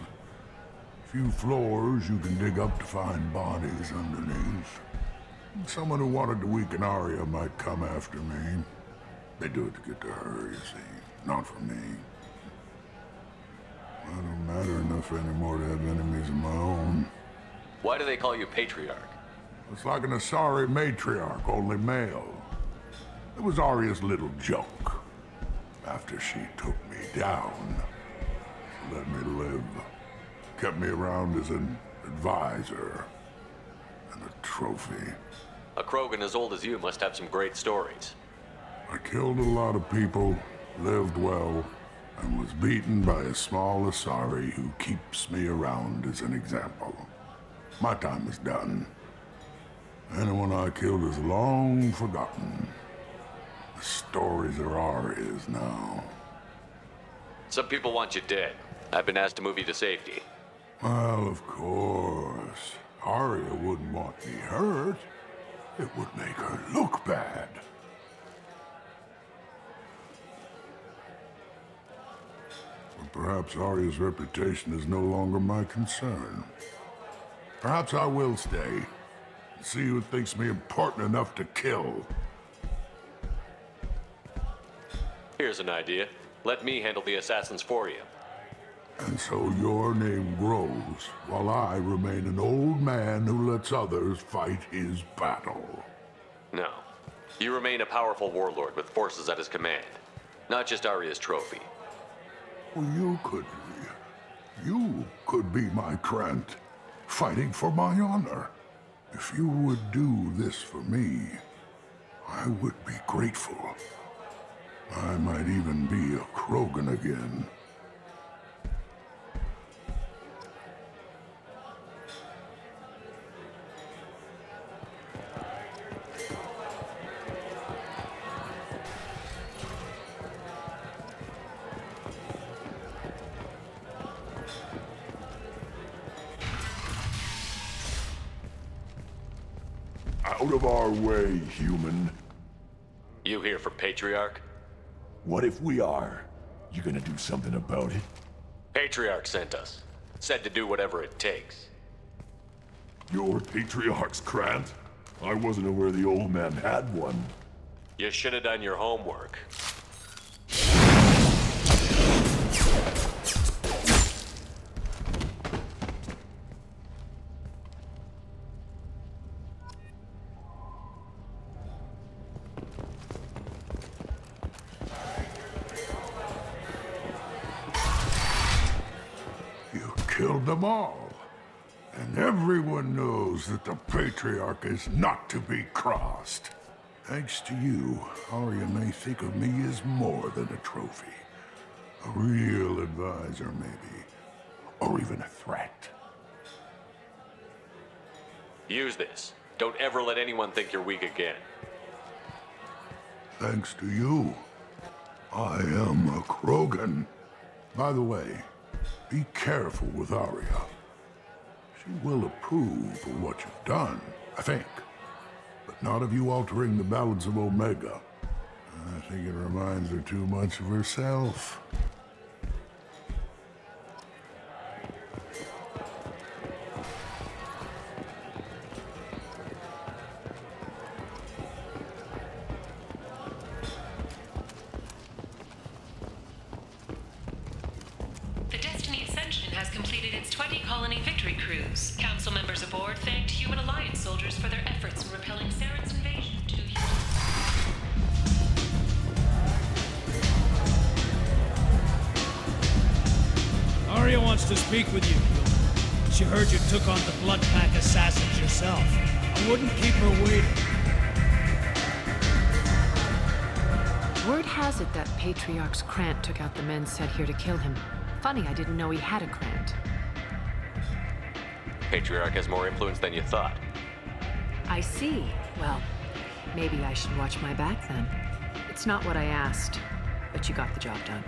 Few floors you can dig up to find bodies underneath. Someone who wanted to weaken Arya might come after me. They do it to get to her, you see, not for me. I don't matter enough anymore to have enemies of my own. Why do they call you Patriarch? It's like an Asari matriarch, only male. It was Arya's little joke. After she took me down, she let me live. Kept me around as an advisor and a trophy. A Krogan as old as you must have some great stories. I killed a lot of people, lived well, and was beaten by a small Asari who keeps me around as an example. My time is done. Anyone I killed is long forgotten. The stories are Arya's now. Some people want you dead. I've been asked to move you to safety. Well, of course. Arya wouldn't want me hurt. It would make her look bad. But perhaps Arya's reputation is no longer my concern. Perhaps I will stay. See who thinks me important enough to kill. Here's an idea. Let me handle the assassins for you. And so your name grows, while I remain an old man who lets others fight his battle. No. You remain a powerful warlord with forces at his command. Not just Arya's trophy. Well, you could be my Trent, fighting for my honor. If you would do this for me, I would be grateful. I might even be a Krogan again. Out of our way, human. You here for Patriarch? What if we are? You gonna do something about it? Patriarch sent us. Said to do whatever it takes. Your Patriarch's Krant? I wasn't aware the old man had one. You should have done your homework. You killed them all. And everyone knows that the Patriarch is not to be crossed. Thanks to you, Arya may think of me as more than a trophy. A real advisor, maybe. Or even a threat. Use this. Don't ever let anyone think you're weak again. Thanks to you, I am a Krogan. By the way, be careful with Arya. She will approve of what you've done, I think. But not of you altering the balance of Omega. I think it reminds her too much of herself. The Destiny Ascension has completed its 20-colony victory cruise. Council members aboard thanked Human Alliance soldiers for their efforts in repelling Saren's invasion to human. Arya wants to speak with you. She heard you took on the Blood Pack assassins yourself. I wouldn't keep her waiting. Word has it that Patriarch's Krant took out the men sent here to kill him. Funny, I didn't know he had a Krant. Patriarch has more influence than you thought. I see. Well, maybe I should watch my back then. It's not what I asked, but you got the job done.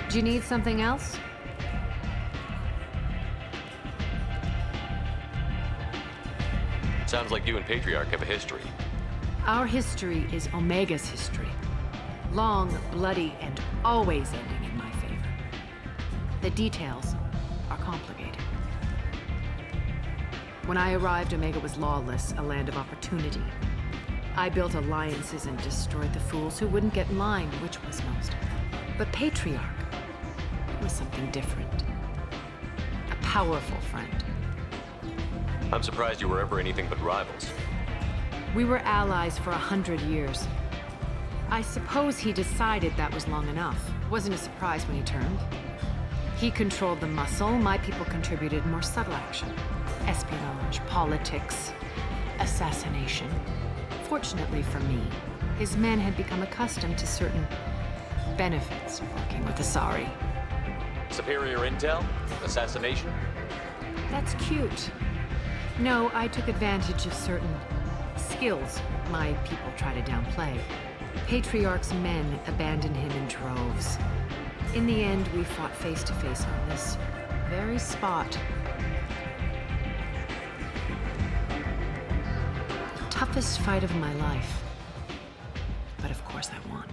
Do you need something else? Sounds like you and Patriarch have a history. Our history is Omega's history. Long, bloody, and always ending in my favor. The details are complicated. When I arrived, Omega was lawless, a land of opportunity. I built alliances and destroyed the fools who wouldn't get in line, which was most. But Patriarch was something different. A powerful friend. I'm surprised you were ever anything but rivals. We were allies for 100 years. I suppose he decided that was long enough. Wasn't a surprise when he turned. He controlled the muscle, my people contributed more subtle action. Espionage, politics, assassination. Fortunately for me, his men had become accustomed to certain benefits of working with Asari. Superior intel? Assassination? That's cute. No, I took advantage of certain skills my people try to downplay. Patriarch's men abandoned him in droves. In the end, we fought face to face on this very spot. The toughest fight of my life. But of course I won.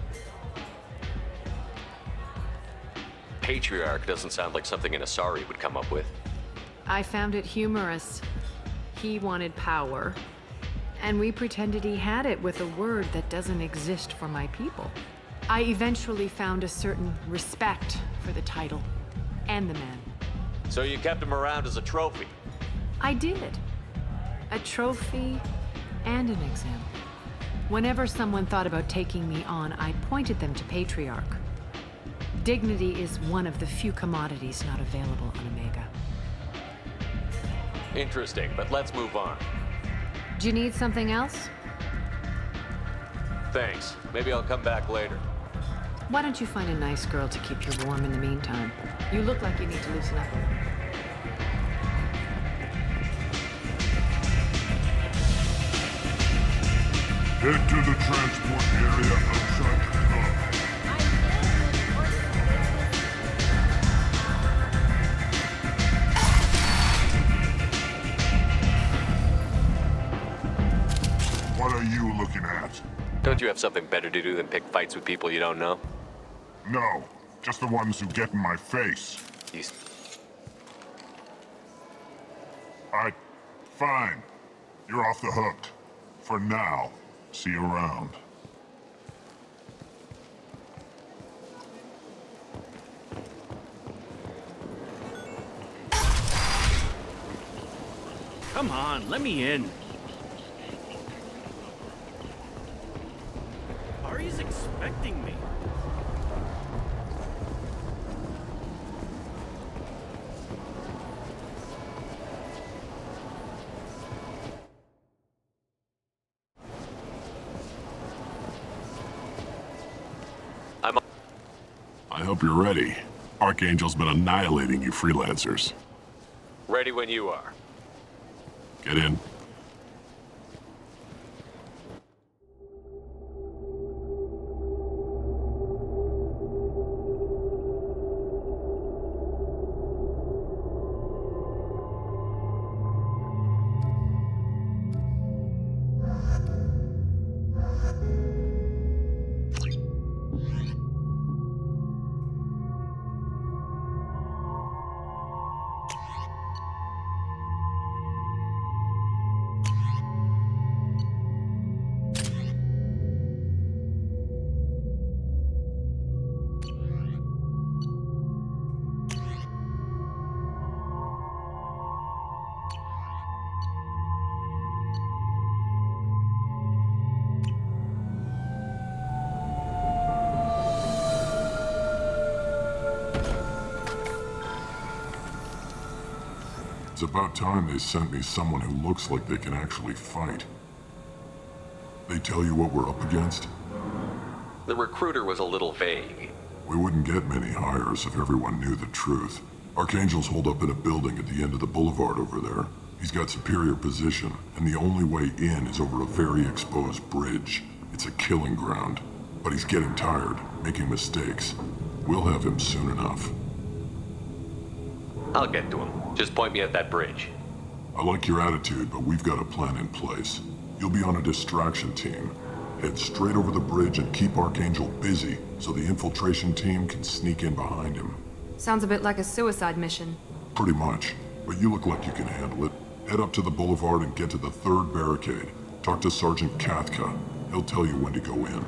Patriarch doesn't sound like something an Asari would come up with. I found it humorous. He wanted power, and we pretended he had it with a word that doesn't exist for my people. I eventually found a certain respect for the title and the men. So you kept him around as a trophy? I did. A trophy and an example. Whenever someone thought about taking me on, I pointed them to Patriarch. Dignity is one of the few commodities not available on Omega. Interesting, but let's move on. Do you need something else? Thanks. Maybe I'll come back later. Why don't you find a nice girl to keep you warm in the meantime? You look like you need to loosen up a little. Head to the transport area outside the club. are you looking at? Don't you have something better to do than pick fights with people you don't know? No, just the ones who get in my face. Alright, fine. You're off the hook. For now. See you around. Come on, let me in. Ari's expecting me. I hope you're ready. Archangel's been annihilating you freelancers. Ready when you are. Get in. It's about time they sent me someone who looks like they can actually fight. They tell you what we're up against? The recruiter was a little vague. We wouldn't get many hires if everyone knew the truth. Archangel's holed up in a building at the end of the boulevard over there. He's got superior position, and the only way in is over a very exposed bridge. It's a killing ground. But he's getting tired, making mistakes. We'll have him soon enough. I'll get to him. Just point me at that bridge. I like your attitude, but we've got a plan in place. You'll be on a distraction team. Head straight over the bridge and keep Archangel busy so the infiltration team can sneak in behind him. Sounds a bit like a suicide mission. Pretty much, but you look like you can handle it. Head up to the boulevard and get to the third barricade. Talk to Sergeant Kathka. He'll tell you when to go in.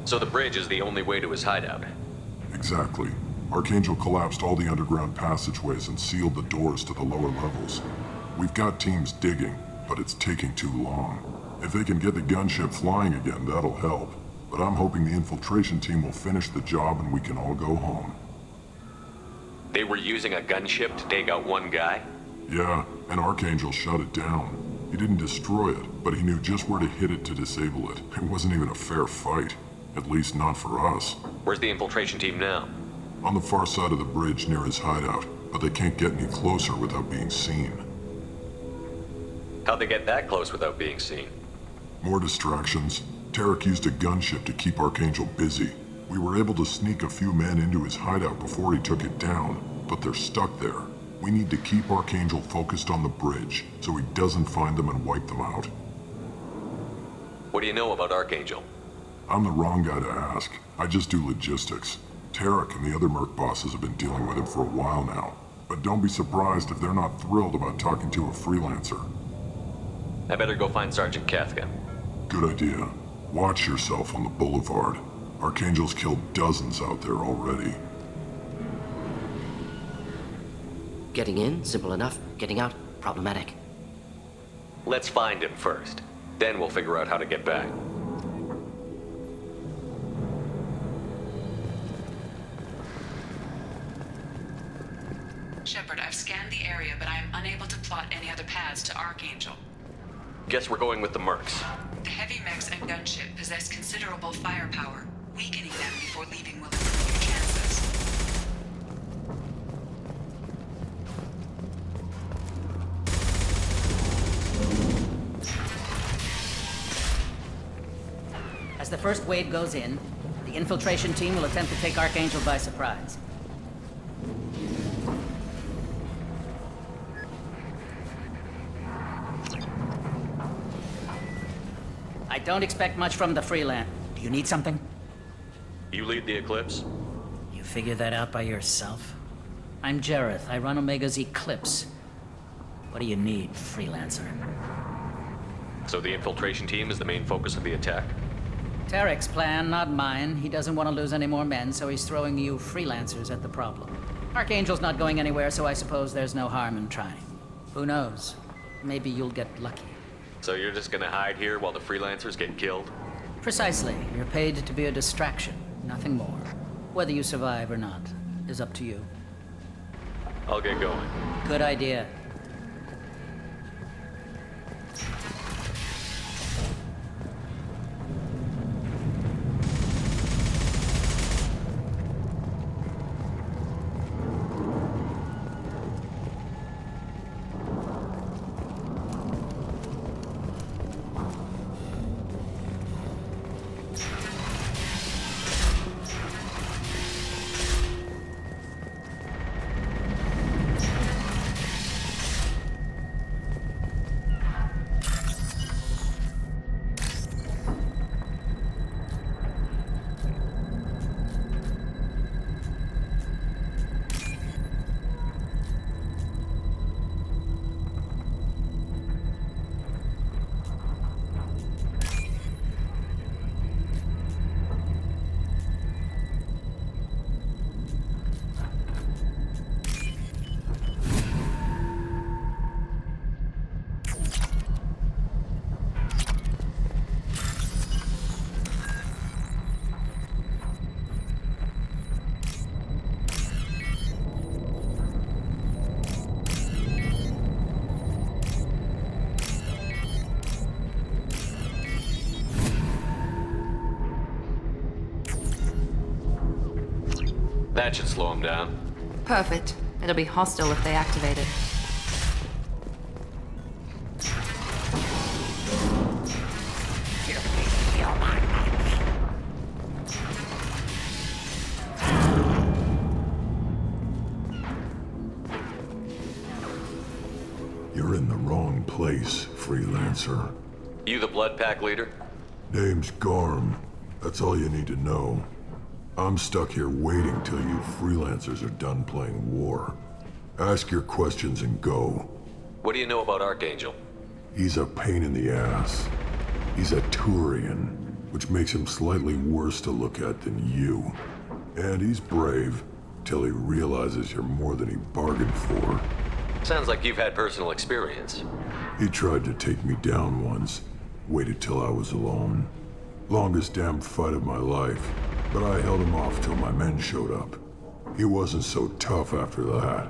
So the bridge is the only way to his hideout? Exactly. Archangel collapsed all the underground passageways and sealed the doors to the lower levels. We've got teams digging, but it's taking too long. If they can get the gunship flying again, that'll help. But I'm hoping the infiltration team will finish the job and we can all go home. They were using a gunship to take out one guy? Yeah, and Archangel shut it down. He didn't destroy it, but he knew just where to hit it to disable it. It wasn't even a fair fight. At least not for us. Where's the infiltration team now? On the far side of the bridge near his hideout, but they can't get any closer without being seen. How'd they get that close without being seen? More distractions. Tarek used a gunship to keep Archangel busy. We were able to sneak a few men into his hideout before he took it down, but they're stuck there. We need to keep Archangel focused on the bridge, so he doesn't find them and wipe them out. What do you know about Archangel? I'm the wrong guy to ask. I just do logistics. Tarek and the other Merc bosses have been dealing with him for a while now. But don't be surprised if they're not thrilled about talking to a freelancer. I better go find Sergeant Kathka. Good idea. Watch yourself on the boulevard. Archangel's killed dozens out there already. Getting in, simple enough. Getting out, problematic. Let's find him first. Then we'll figure out how to get back. Shepard, I've scanned the area, but I am unable to plot any other paths to Archangel. Guess we're going with the Mercs. The heavy mechs and gunship possess considerable firepower. Weakening them before leaving will improve your chances. As the first wave goes in, the infiltration team will attempt to take Archangel by surprise. don't expect much from the freelance. Do you need something? You lead the Eclipse? You figure that out by yourself? I'm Jareth. I run Omega's Eclipse. What do you need, freelancer? So the infiltration team is the main focus of the attack? Tarek's plan, not mine. He doesn't want to lose any more men, so he's throwing you freelancers at the problem. Archangel's not going anywhere, so I suppose there's no harm in trying. Who knows? Maybe you'll get lucky. So you're just gonna hide here while the freelancers get killed? Precisely. You're paid to be a distraction, nothing more. Whether you survive or not is up to you. I'll get going. Good idea. That should slow them down. Perfect. It'll be hostile if they activate it. You're in the wrong place, freelancer. You the Blood Pack leader? Name's Garm. That's all you need to know. I'm stuck here waiting till you freelancers are done playing war. Ask your questions and go. What do you know about Archangel? He's a pain in the ass. He's a Turian, which makes him slightly worse to look at than you. And he's brave, till he realizes you're more than he bargained for. Sounds like you've had personal experience. He tried to take me down once, waited till I was alone. Longest damn fight of my life, but I held him off till my men showed up. He wasn't so tough after that.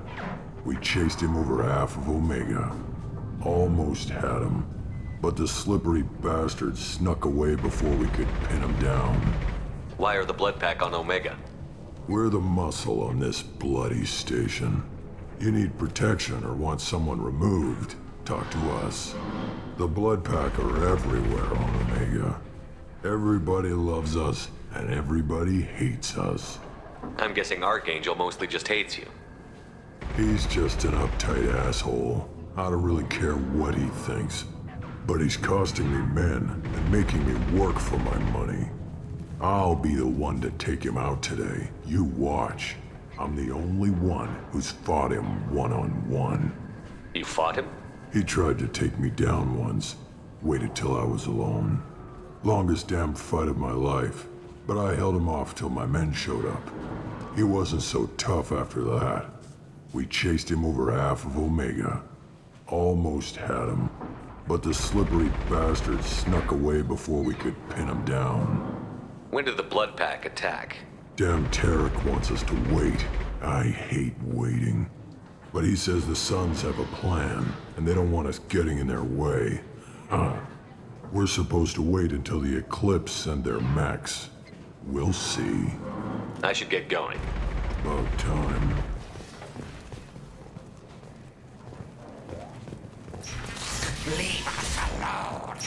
We chased him over half of Omega. Almost had him, but the slippery bastard snuck away before we could pin him down. Why are the Blood Pack on Omega? We're the muscle on this bloody station. You need protection or want someone removed, talk to us. The Blood Pack are everywhere on Omega. Everybody loves us, and everybody hates us. I'm guessing Archangel mostly just hates you. He's just an uptight asshole. I don't really care what he thinks. But he's costing me men and making me work for my money. I'll be the one to take him out today. You watch. I'm the only one who's fought him one-on-one. You fought him? He tried to take me down once. Waited till I was alone. Longest damn fight of my life. But I held him off till my men showed up. He wasn't so tough after that. We chased him over half of Omega. Almost had him. But the slippery bastard snuck away before we could pin him down. When did the Blood Pack attack? Damn Tarek wants us to wait. I hate waiting. But he says the Sons have a plan, and they don't want us getting in their way. We're supposed to wait until the Eclipse send their mechs. We'll see. I should get going. About time. Leave us alone.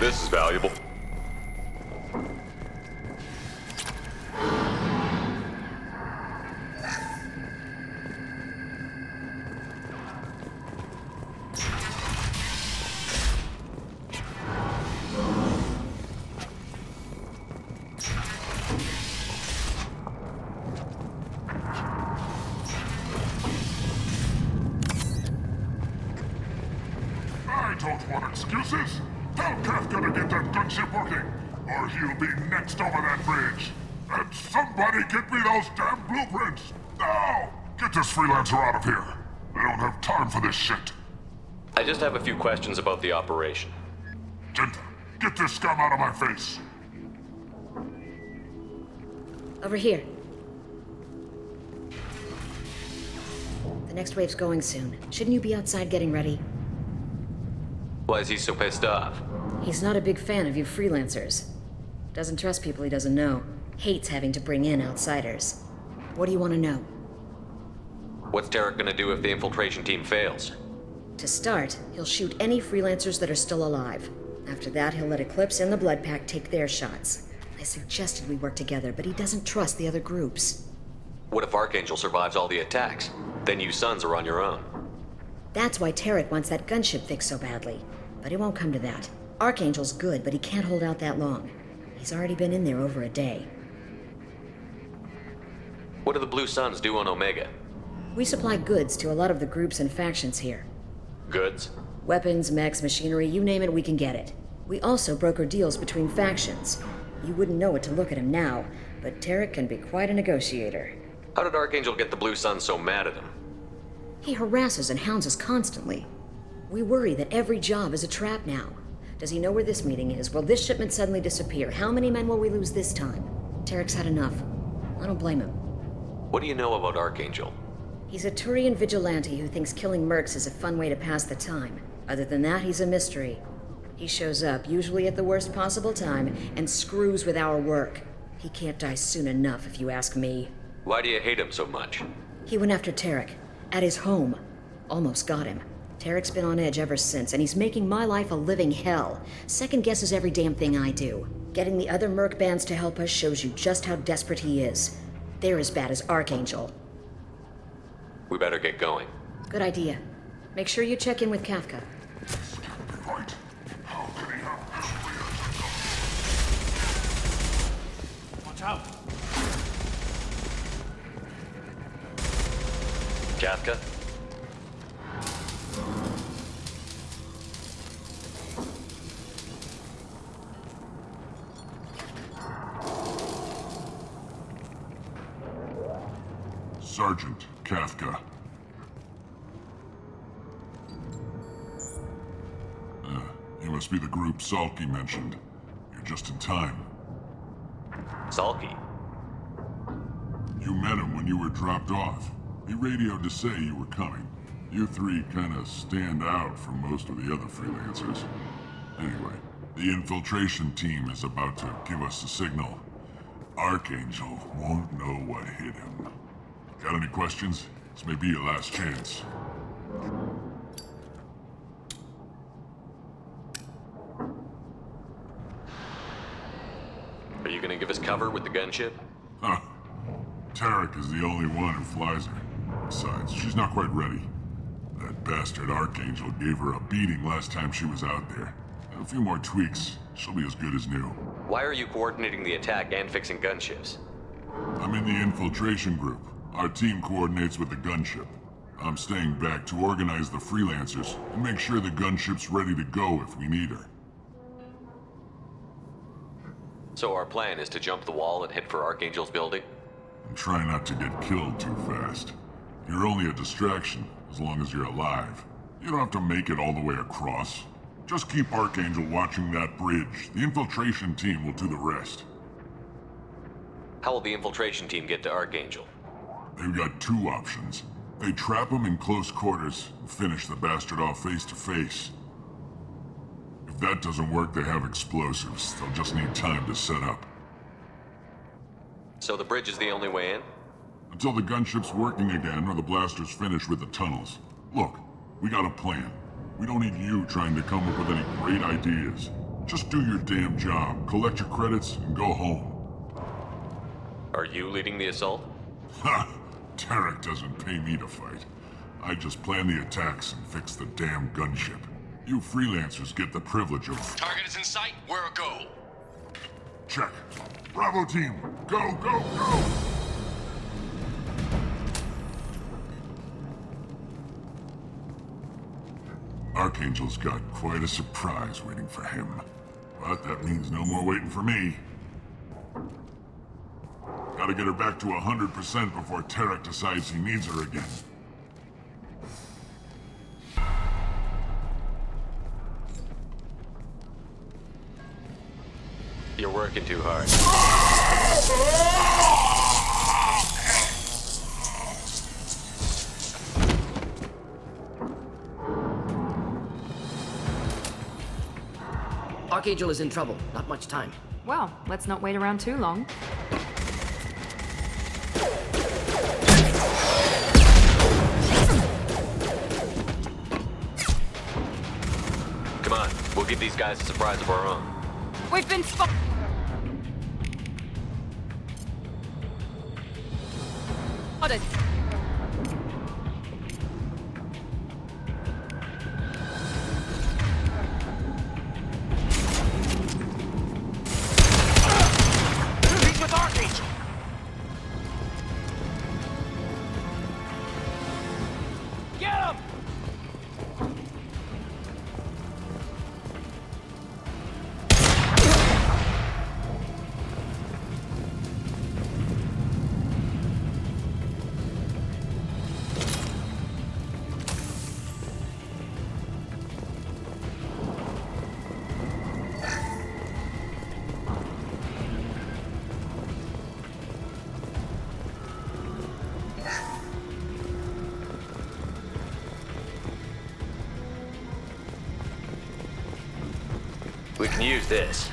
This is valuable. I don't want excuses. Tell Kafka to get that gunship working, or he'll be next over that bridge. And somebody get me those damn blueprints! Now! Get this freelancer out of here. I don't have time for this shit. I just have a few questions about the operation. Genta, get this scum out of my face. Over here. The next wave's going soon. Shouldn't you be outside getting ready? Why is he so pissed off? He's not a big fan of you freelancers. Doesn't trust people he doesn't know. Hates having to bring in outsiders. What do you want to know? What's Tarek gonna do if the infiltration team fails? To start, he'll shoot any freelancers that are still alive. After that, he'll let Eclipse and the Blood Pack take their shots. I suggested we work together, but he doesn't trust the other groups. What if Archangel survives all the attacks? Then you sons are on your own. That's why Tarek wants that gunship fixed so badly. But it won't come to that. Archangel's good, but he can't hold out that long. He's already been in there over a day. What do the Blue Suns do on Omega? We supply goods to a lot of the groups and factions here. Goods? Weapons, mechs, machinery, you name it, we can get it. We also broker deals between factions. You wouldn't know it to look at him now, but Tarek can be quite a negotiator. How did Archangel get the Blue Suns so mad at him? He harasses and hounds us constantly. We worry that every job is a trap now. Does he know where this meeting is? Will this shipment suddenly disappear? How many men will we lose this time? Tarek's had enough. I don't blame him. What do you know about Archangel? He's a Turian vigilante who thinks killing mercs is a fun way to pass the time. Other than that, he's a mystery. He shows up, usually at the worst possible time, and screws with our work. He can't die soon enough, if you ask me. Why do you hate him so much? He went after Tarek. At his home. Almost got him. Tarek's been on edge ever since, and he's making my life a living hell. Second guesses every damn thing I do. Getting the other merc bands to help us shows you just how desperate he is. They're as bad as Archangel. We better get going. Good idea. Make sure you check in with Kafka. Right. How can he have Watch out. Kafka? Sergeant Kafka. You must be the group Salky mentioned. You're just in time. Salky? You met him when you were dropped off. He radioed to say you were coming. You three kind of stand out from most of the other freelancers. Anyway, the infiltration team is about to give us the signal. Archangel won't know what hit him. Got any questions? This may be your last chance. Are you gonna give us cover with the gunship? Huh. Tarek is the only one who flies her. Besides, she's not quite ready. That bastard Archangel gave her a beating last time she was out there. A few more tweaks, she'll be as good as new. Why are you coordinating the attack and fixing gunships? I'm in the infiltration group. Our team coordinates with the gunship. I'm staying back to organize the freelancers and make sure the gunship's ready to go if we need her. So our plan is to jump the wall and head for Archangel's building? And try not to get killed too fast. You're only a distraction, as long as you're alive. You don't have to make it all the way across. Just keep Archangel watching that bridge. The infiltration team will do the rest. How will the infiltration team get to Archangel? They've got two options. They trap him in close quarters and finish the bastard off face to face. If that doesn't work, they have explosives. They'll just need time to set up. So the bridge is the only way in? Until the gunship's working again or the blasters finish with the tunnels. Look, we got a plan. We don't need you trying to come up with any great ideas. Just do your damn job, collect your credits, and go home. Are you leading the assault? Ha! Tarek doesn't pay me to fight. I just plan the attacks and fix the damn gunship. You freelancers get the privilege of... Target is in sight. Where a go? Check. Bravo team, go, go, go! Archangel's got quite a surprise waiting for him. But that means no more waiting for me. Gotta get her back to 100% before Tarek decides he needs her again. You're working too hard. Archangel is in trouble. Not much time. Well, let's not wait around too long. Come on, we'll give these guys a surprise of our own. We've been spotted. He's with Archangel. Get him! We can use this.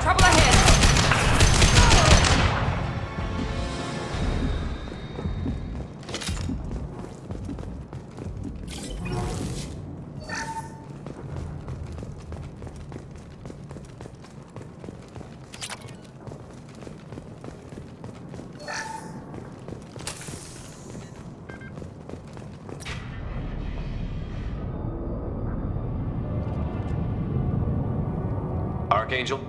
Trouble ahead. Archangel?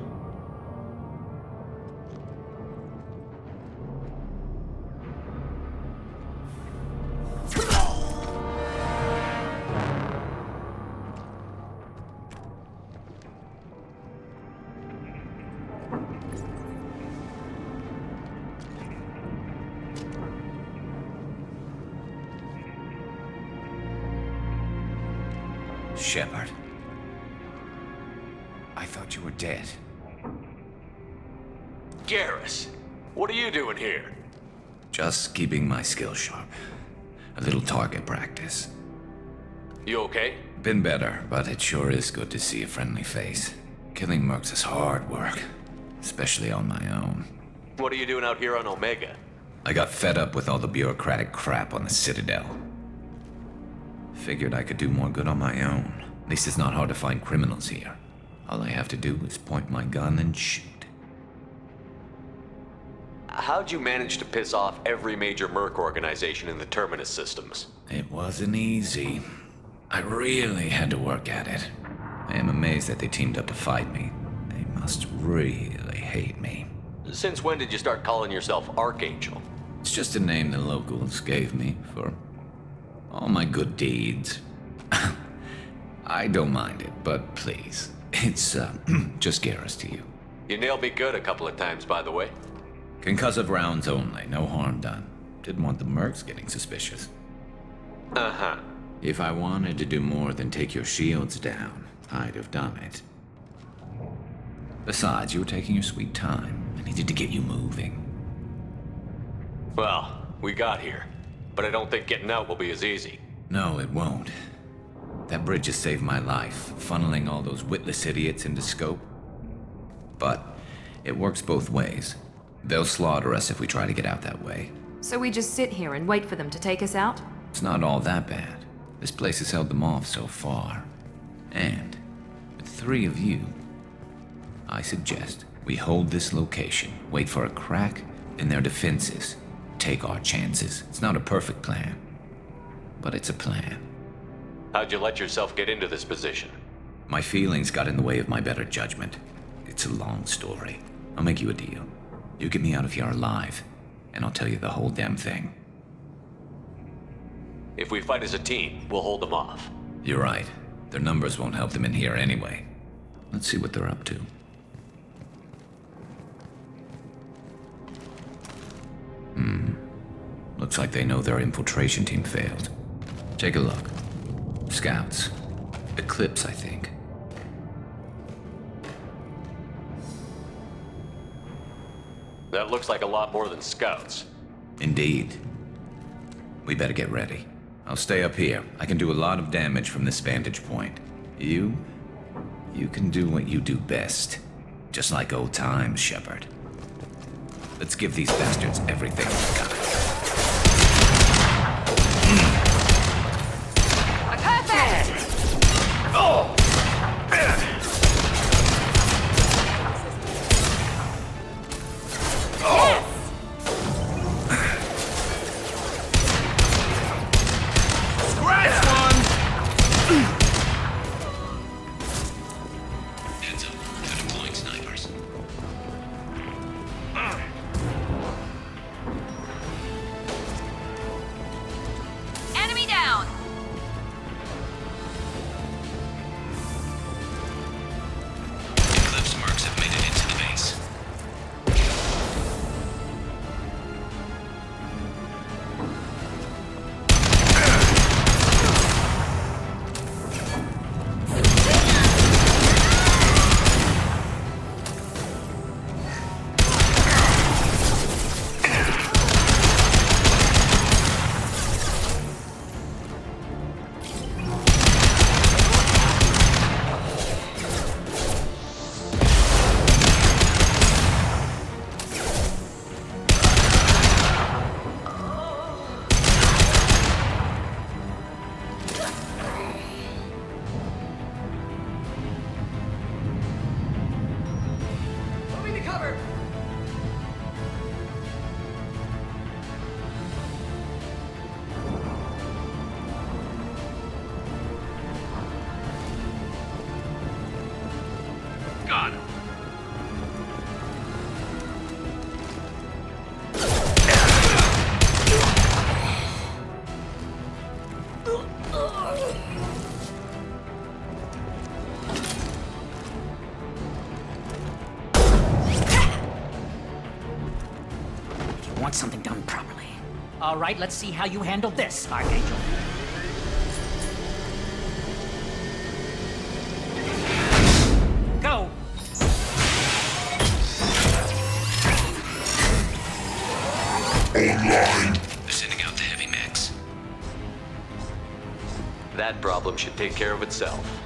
Shepard. I thought you were dead. Garrus, what are you doing here? Just keeping my skills sharp. A little target practice. You okay? Been better, but it sure is good to see a friendly face. Killing mercs is hard work, especially on my own. What are you doing out here on Omega? I got fed up with all the bureaucratic crap on the Citadel. Figured I could do more good on my own. At least it's not hard to find criminals here. All I have to do is point my gun and shoot. How'd you manage to piss off every major merc organization in the Terminus systems? It wasn't easy. I really had to work at it. I am amazed that they teamed up to fight me. They must really hate me. Since when did you start calling yourself Archangel? It's just a name the locals gave me for all my good deeds. I don't mind it, but please, it's just Garrus to you. You nailed me good a couple of times, by the way. Concussive rounds only, no harm done. Didn't want the mercs getting suspicious. Uh-huh. If I wanted to do more than take your shields down, I'd have done it. Besides, you were taking your sweet time. I needed to get you moving. Well, we got here, but I don't think getting out will be as easy. No, it won't. That bridge has saved my life, funneling all those witless idiots into scope. but it works both ways. They'll slaughter us if we try to get out that way. So we just sit here and wait for them to take us out? It's not all that bad. This place has held them off so far. And with 3 of you, I suggest we hold this location, wait for a crack in their defenses, take our chances. It's not a perfect plan, but it's a plan. How'd you let yourself get into this position? My feelings got in the way of my better judgment. It's a long story. I'll make you a deal. You get me out of here alive, and I'll tell you the whole damn thing. If we fight as a team, we'll hold them off. You're right. Their numbers won't help them in here anyway. Let's see what they're up to. Looks like they know their infiltration team failed. Take a look. Scouts. Eclipse, I think. That looks like a lot more than scouts. Indeed. We better get ready. I'll stay up here. I can do a lot of damage from this vantage point. You can do what you do best. Just like old times, Shepard. Let's give these bastards everything we've got. Want something done properly. All right, let's see how you handle this, Archangel. Go! Online. They're sending out the heavy mechs. That problem should take care of itself.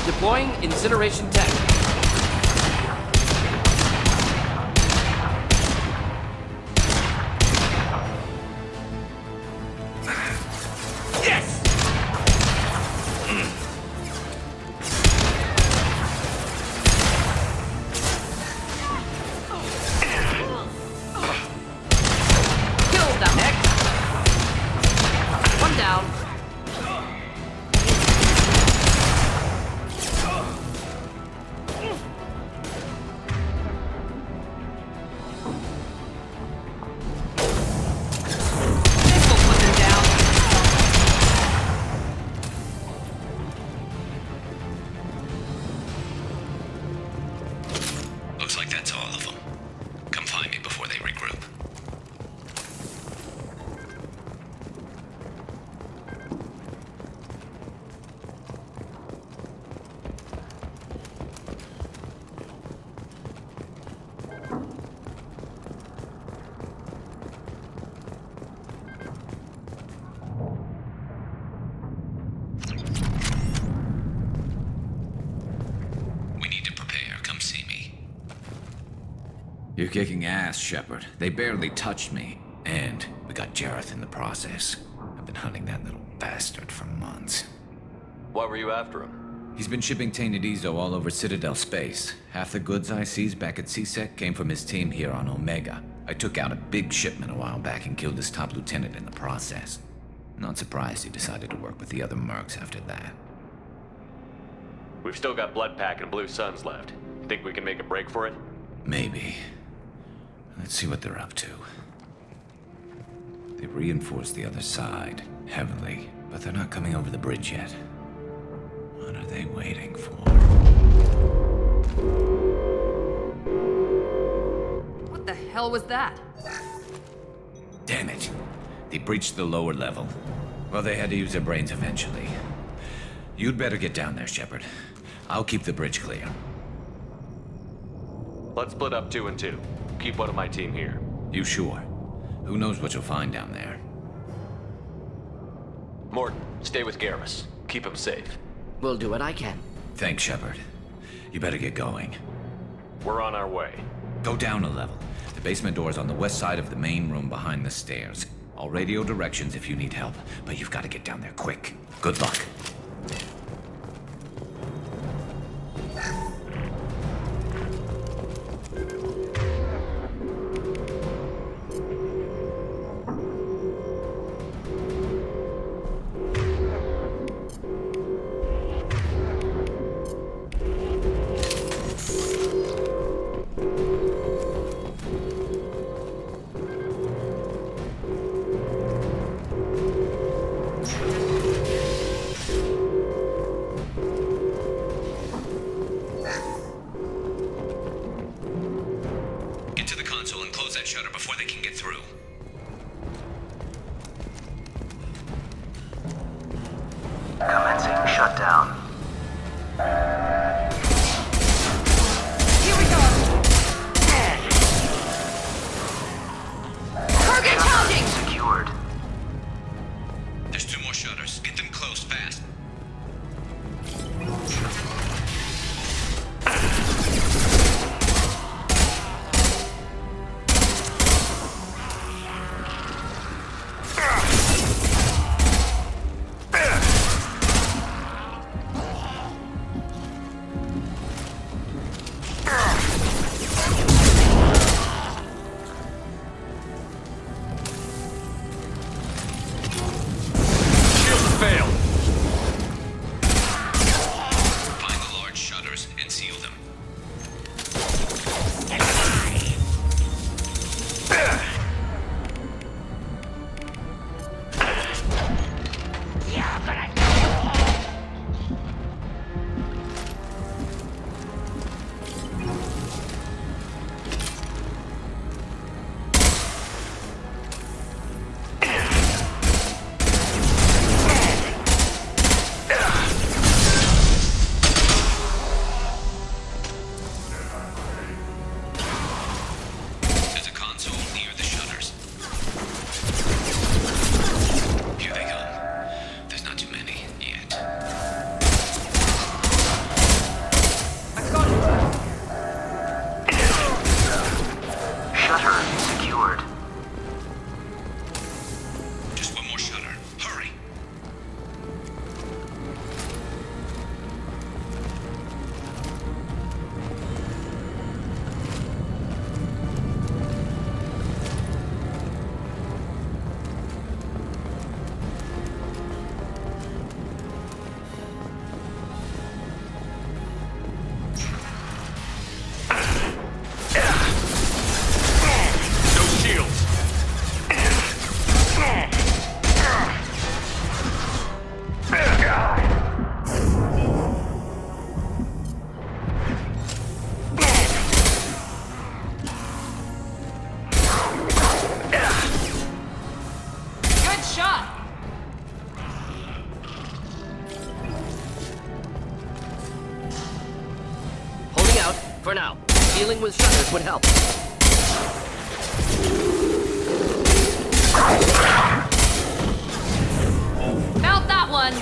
Deploying incineration tech. Yes! Kill that neck. One down. You're kicking ass, Shepard. They barely touched me. And we got Jareth in the process. I've been hunting that little bastard for months. Why were you after him? He's been shipping tainted Ezo all over Citadel space. Half the goods I seized back at CSEC came from his team here on Omega. I took out a big shipment a while back and killed his top lieutenant in the process. Not surprised he decided to work with the other mercs after that. We've still got Bloodpack and Blue Suns left. Think we can make a break for it? Maybe. Let's see what they're up to. They reinforced the other side, heavily, but they're not coming over the bridge yet. What are they waiting for? What the hell was that? Damn it. They breached the lower level. Well, they had to use their brains eventually. You'd better get down there, Shepard. I'll keep the bridge clear. Let's split up 2 and 2. Keep one of my team here. You sure? Who knows what you'll find down there? Mordin, stay with Garrus. Keep him safe. We'll do what I can. Thanks, Shepard. You better get going. We're on our way. Go down a level. The basement door's on the west side of the main room behind the stairs. I'll radio directions if you need help, but you've got to get down there quick. Good luck. For now, dealing with shutters would help. Mount that one!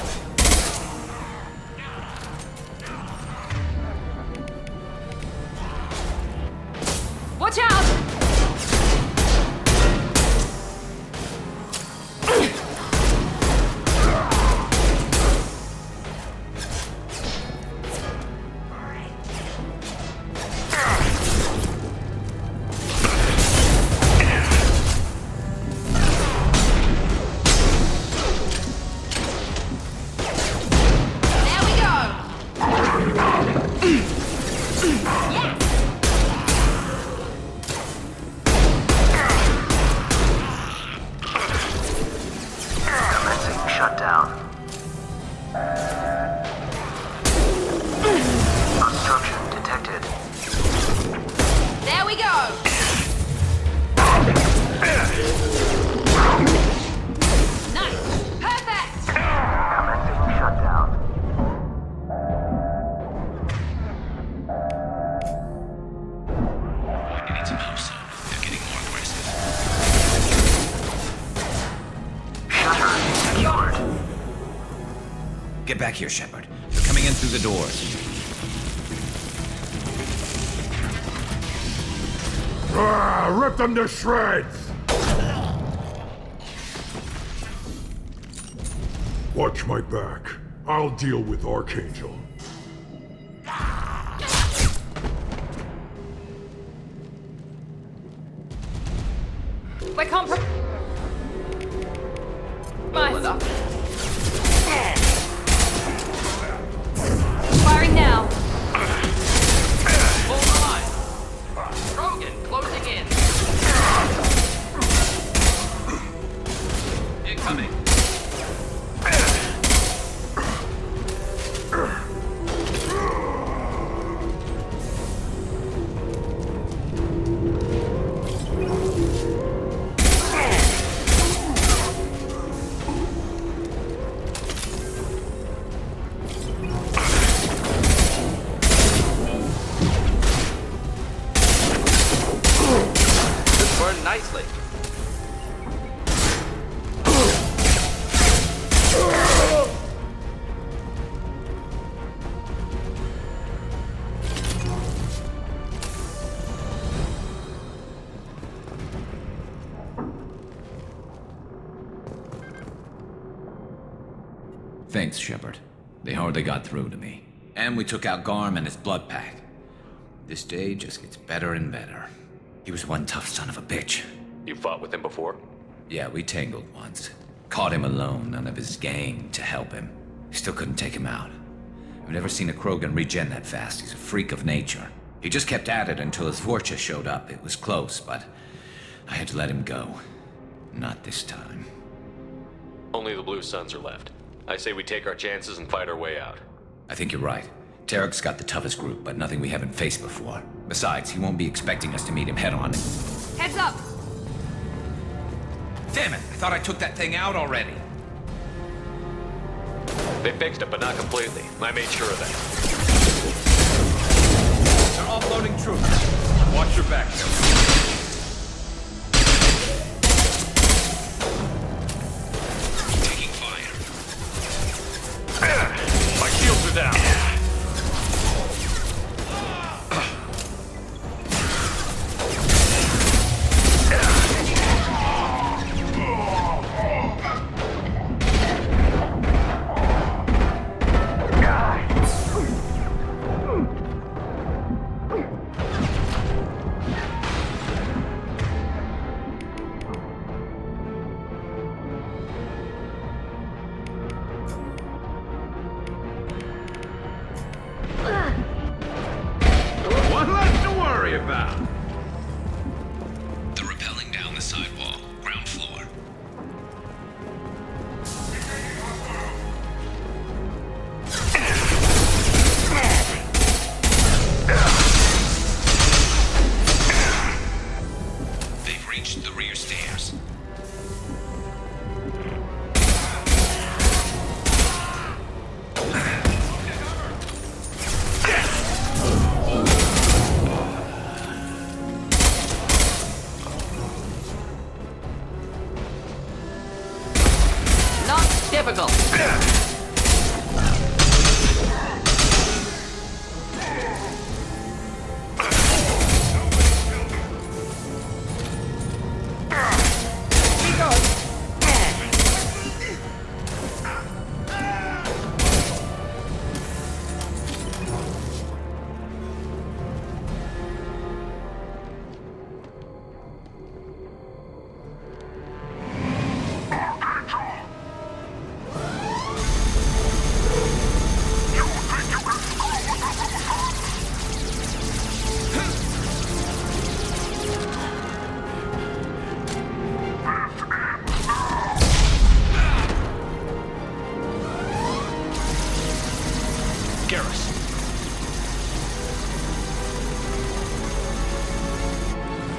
Watch out! Get back here, Shepard. They're coming in through the doors. Rip them to shreds! Watch my back. I'll deal with Archangel. We're compromised. Firing now. Hold on. Krogan, closing in. Incoming. Nicely. Thanks, Shepard. They hardly got through to me. And we took out Garm and his blood pack. This day just gets better and better. He was one tough son of a bitch. You fought with him before? Yeah, we tangled once. Caught him alone, none of his gang to help him. Still couldn't take him out. I've never seen a Krogan regen that fast. He's a freak of nature. He just kept at it until his Vorcha showed up. It was close, but I had to let him go. Not this time. Only the Blue Suns are left. I say we take our chances and fight our way out. I think you're right. Tarek's got the toughest group, but nothing we haven't faced before. Besides, he won't be expecting us to meet him head-on. Heads up! Damn it! I thought I took that thing out already. They fixed it, but not completely. I made sure of that. They're offloading troops. Watch your back, Taking fire. My shields are down. One less to worry about. They're rappelling down the sidewall, ground floor. They've reached the rear stairs. Not difficult.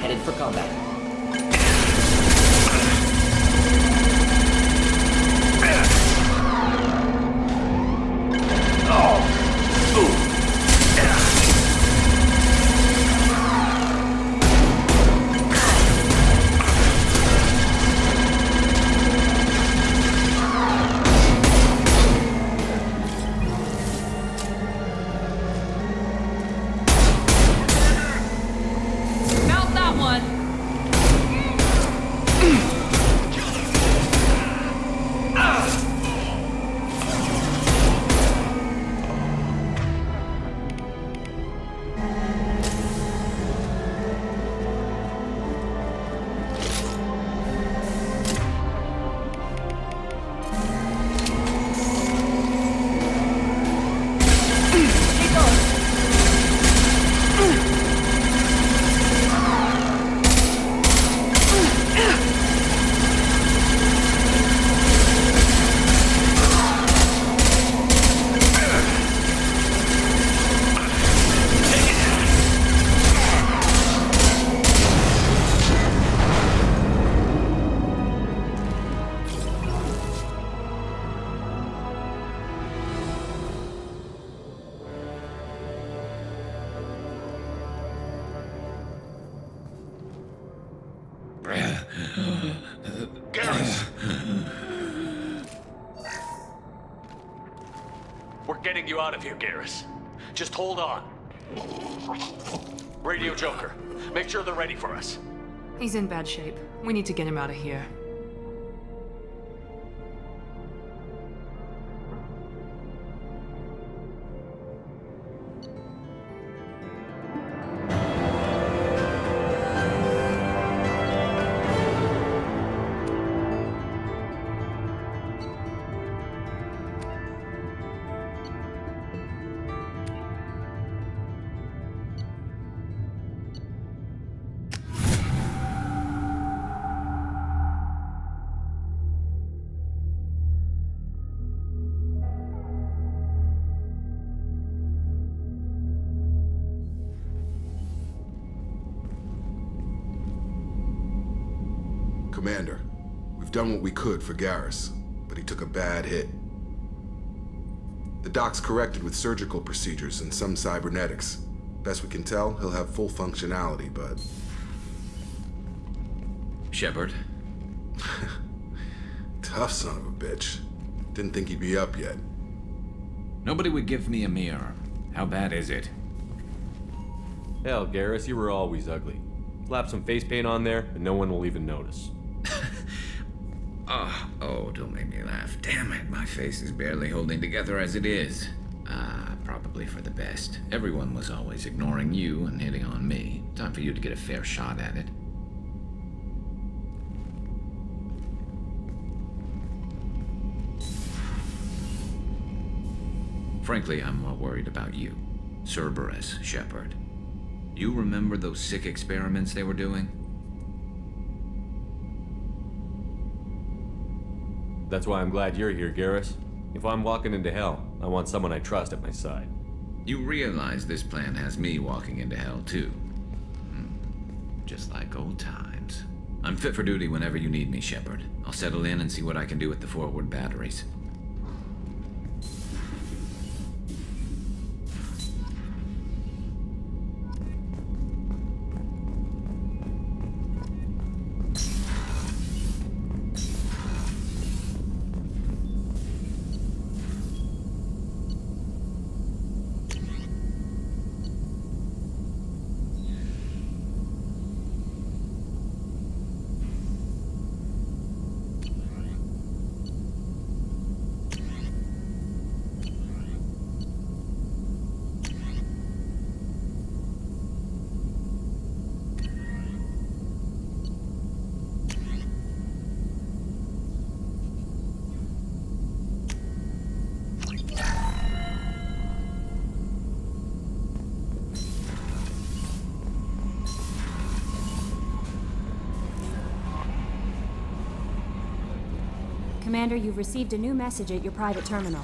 Headed for combat. Garrus! We're getting you out of here, Garrus. Just hold on. Radio Joker, make sure they're ready for us. He's in bad shape. We need to get him out of here. Commander, we've done what we could for Garrus, but he took a bad hit. The doc's corrected with surgical procedures and some cybernetics. Best we can tell, he'll have full functionality, but... Shepard? Tough son of a bitch. Didn't think he'd be up yet. Nobody would give me a mirror. How bad is it? Hell, Garrus, you were always ugly. Slap some face paint on there, and no one will even notice. Oh, don't make me laugh. Damn it, my face is barely holding together as it is. Probably for the best. Everyone was always ignoring you and hitting on me. Time for you to get a fair shot at it. Frankly, I'm more worried about you. Cerberus, Shepard. You remember those sick experiments they were doing? That's why I'm glad you're here, Garrus. If I'm walking into hell, I want someone I trust at my side. You realize this plan has me walking into hell, too. Just like old times. I'm fit for duty whenever you need me, Shepard. I'll settle in and see what I can do with the forward batteries. Commander, you've received a new message at your private terminal.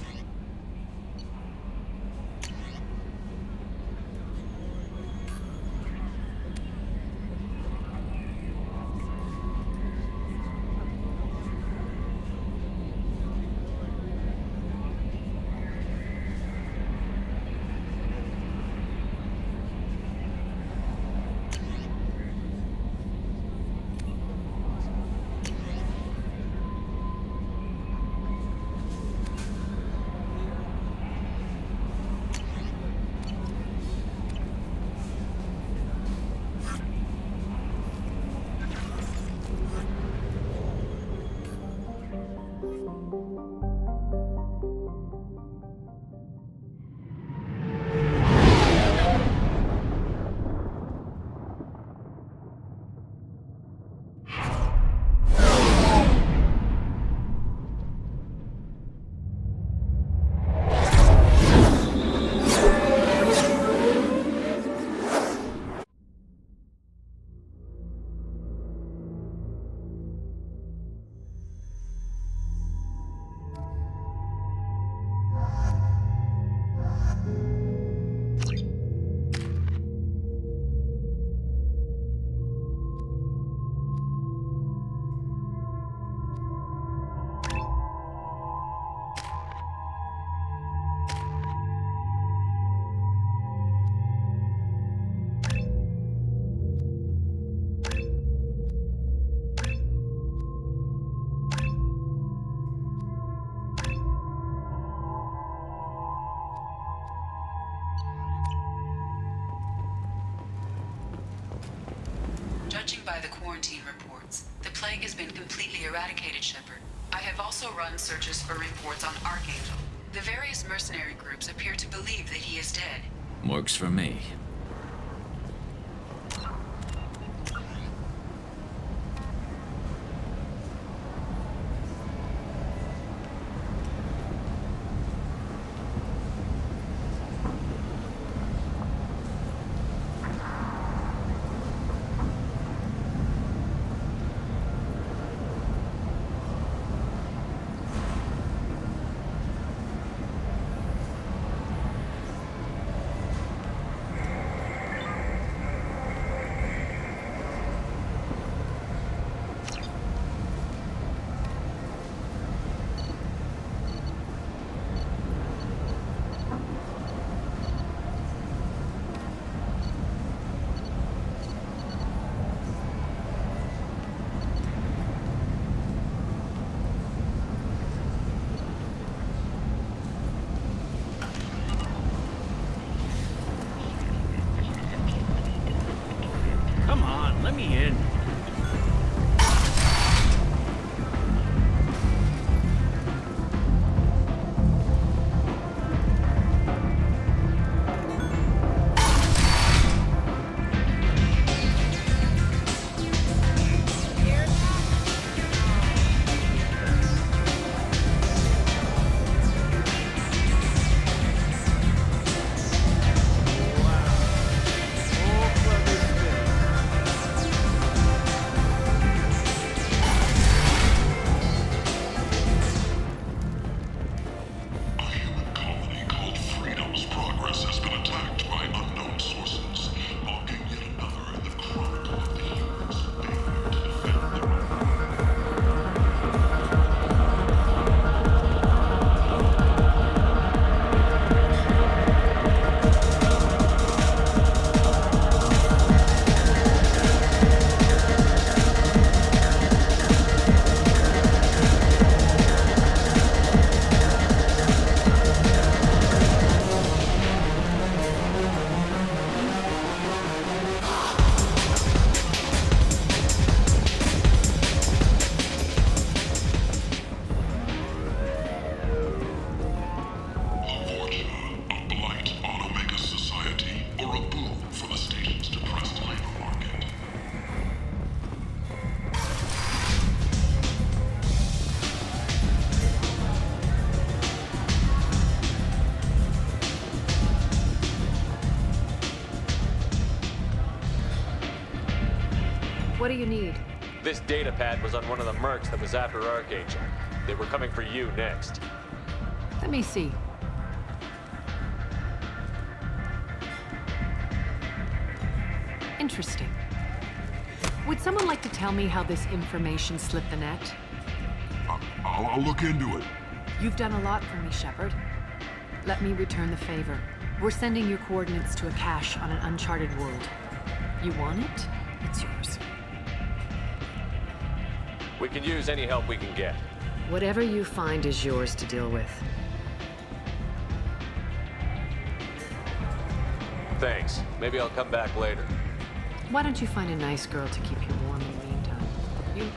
by the quarantine reports. The plague has been completely eradicated, Shepard. I have also run searches for reports on Archangel. The various mercenary groups appear to believe that he is dead. Works for me. Come on, let me in. What do you need? This data pad was on one of the mercs that was after Archangel. They were coming for you next. Let me see. Interesting. Would someone like to tell me how this information slipped the net? I'll look into it. You've done a lot for me, Shepard. Let me return the favor. We're sending your coordinates to a cache on an uncharted world. You want it? It's yours. We can use any help we can get. Whatever you find is yours to deal with. Thanks. Maybe I'll come back later. Why don't you find a nice girl to keep you warm in the meantime? You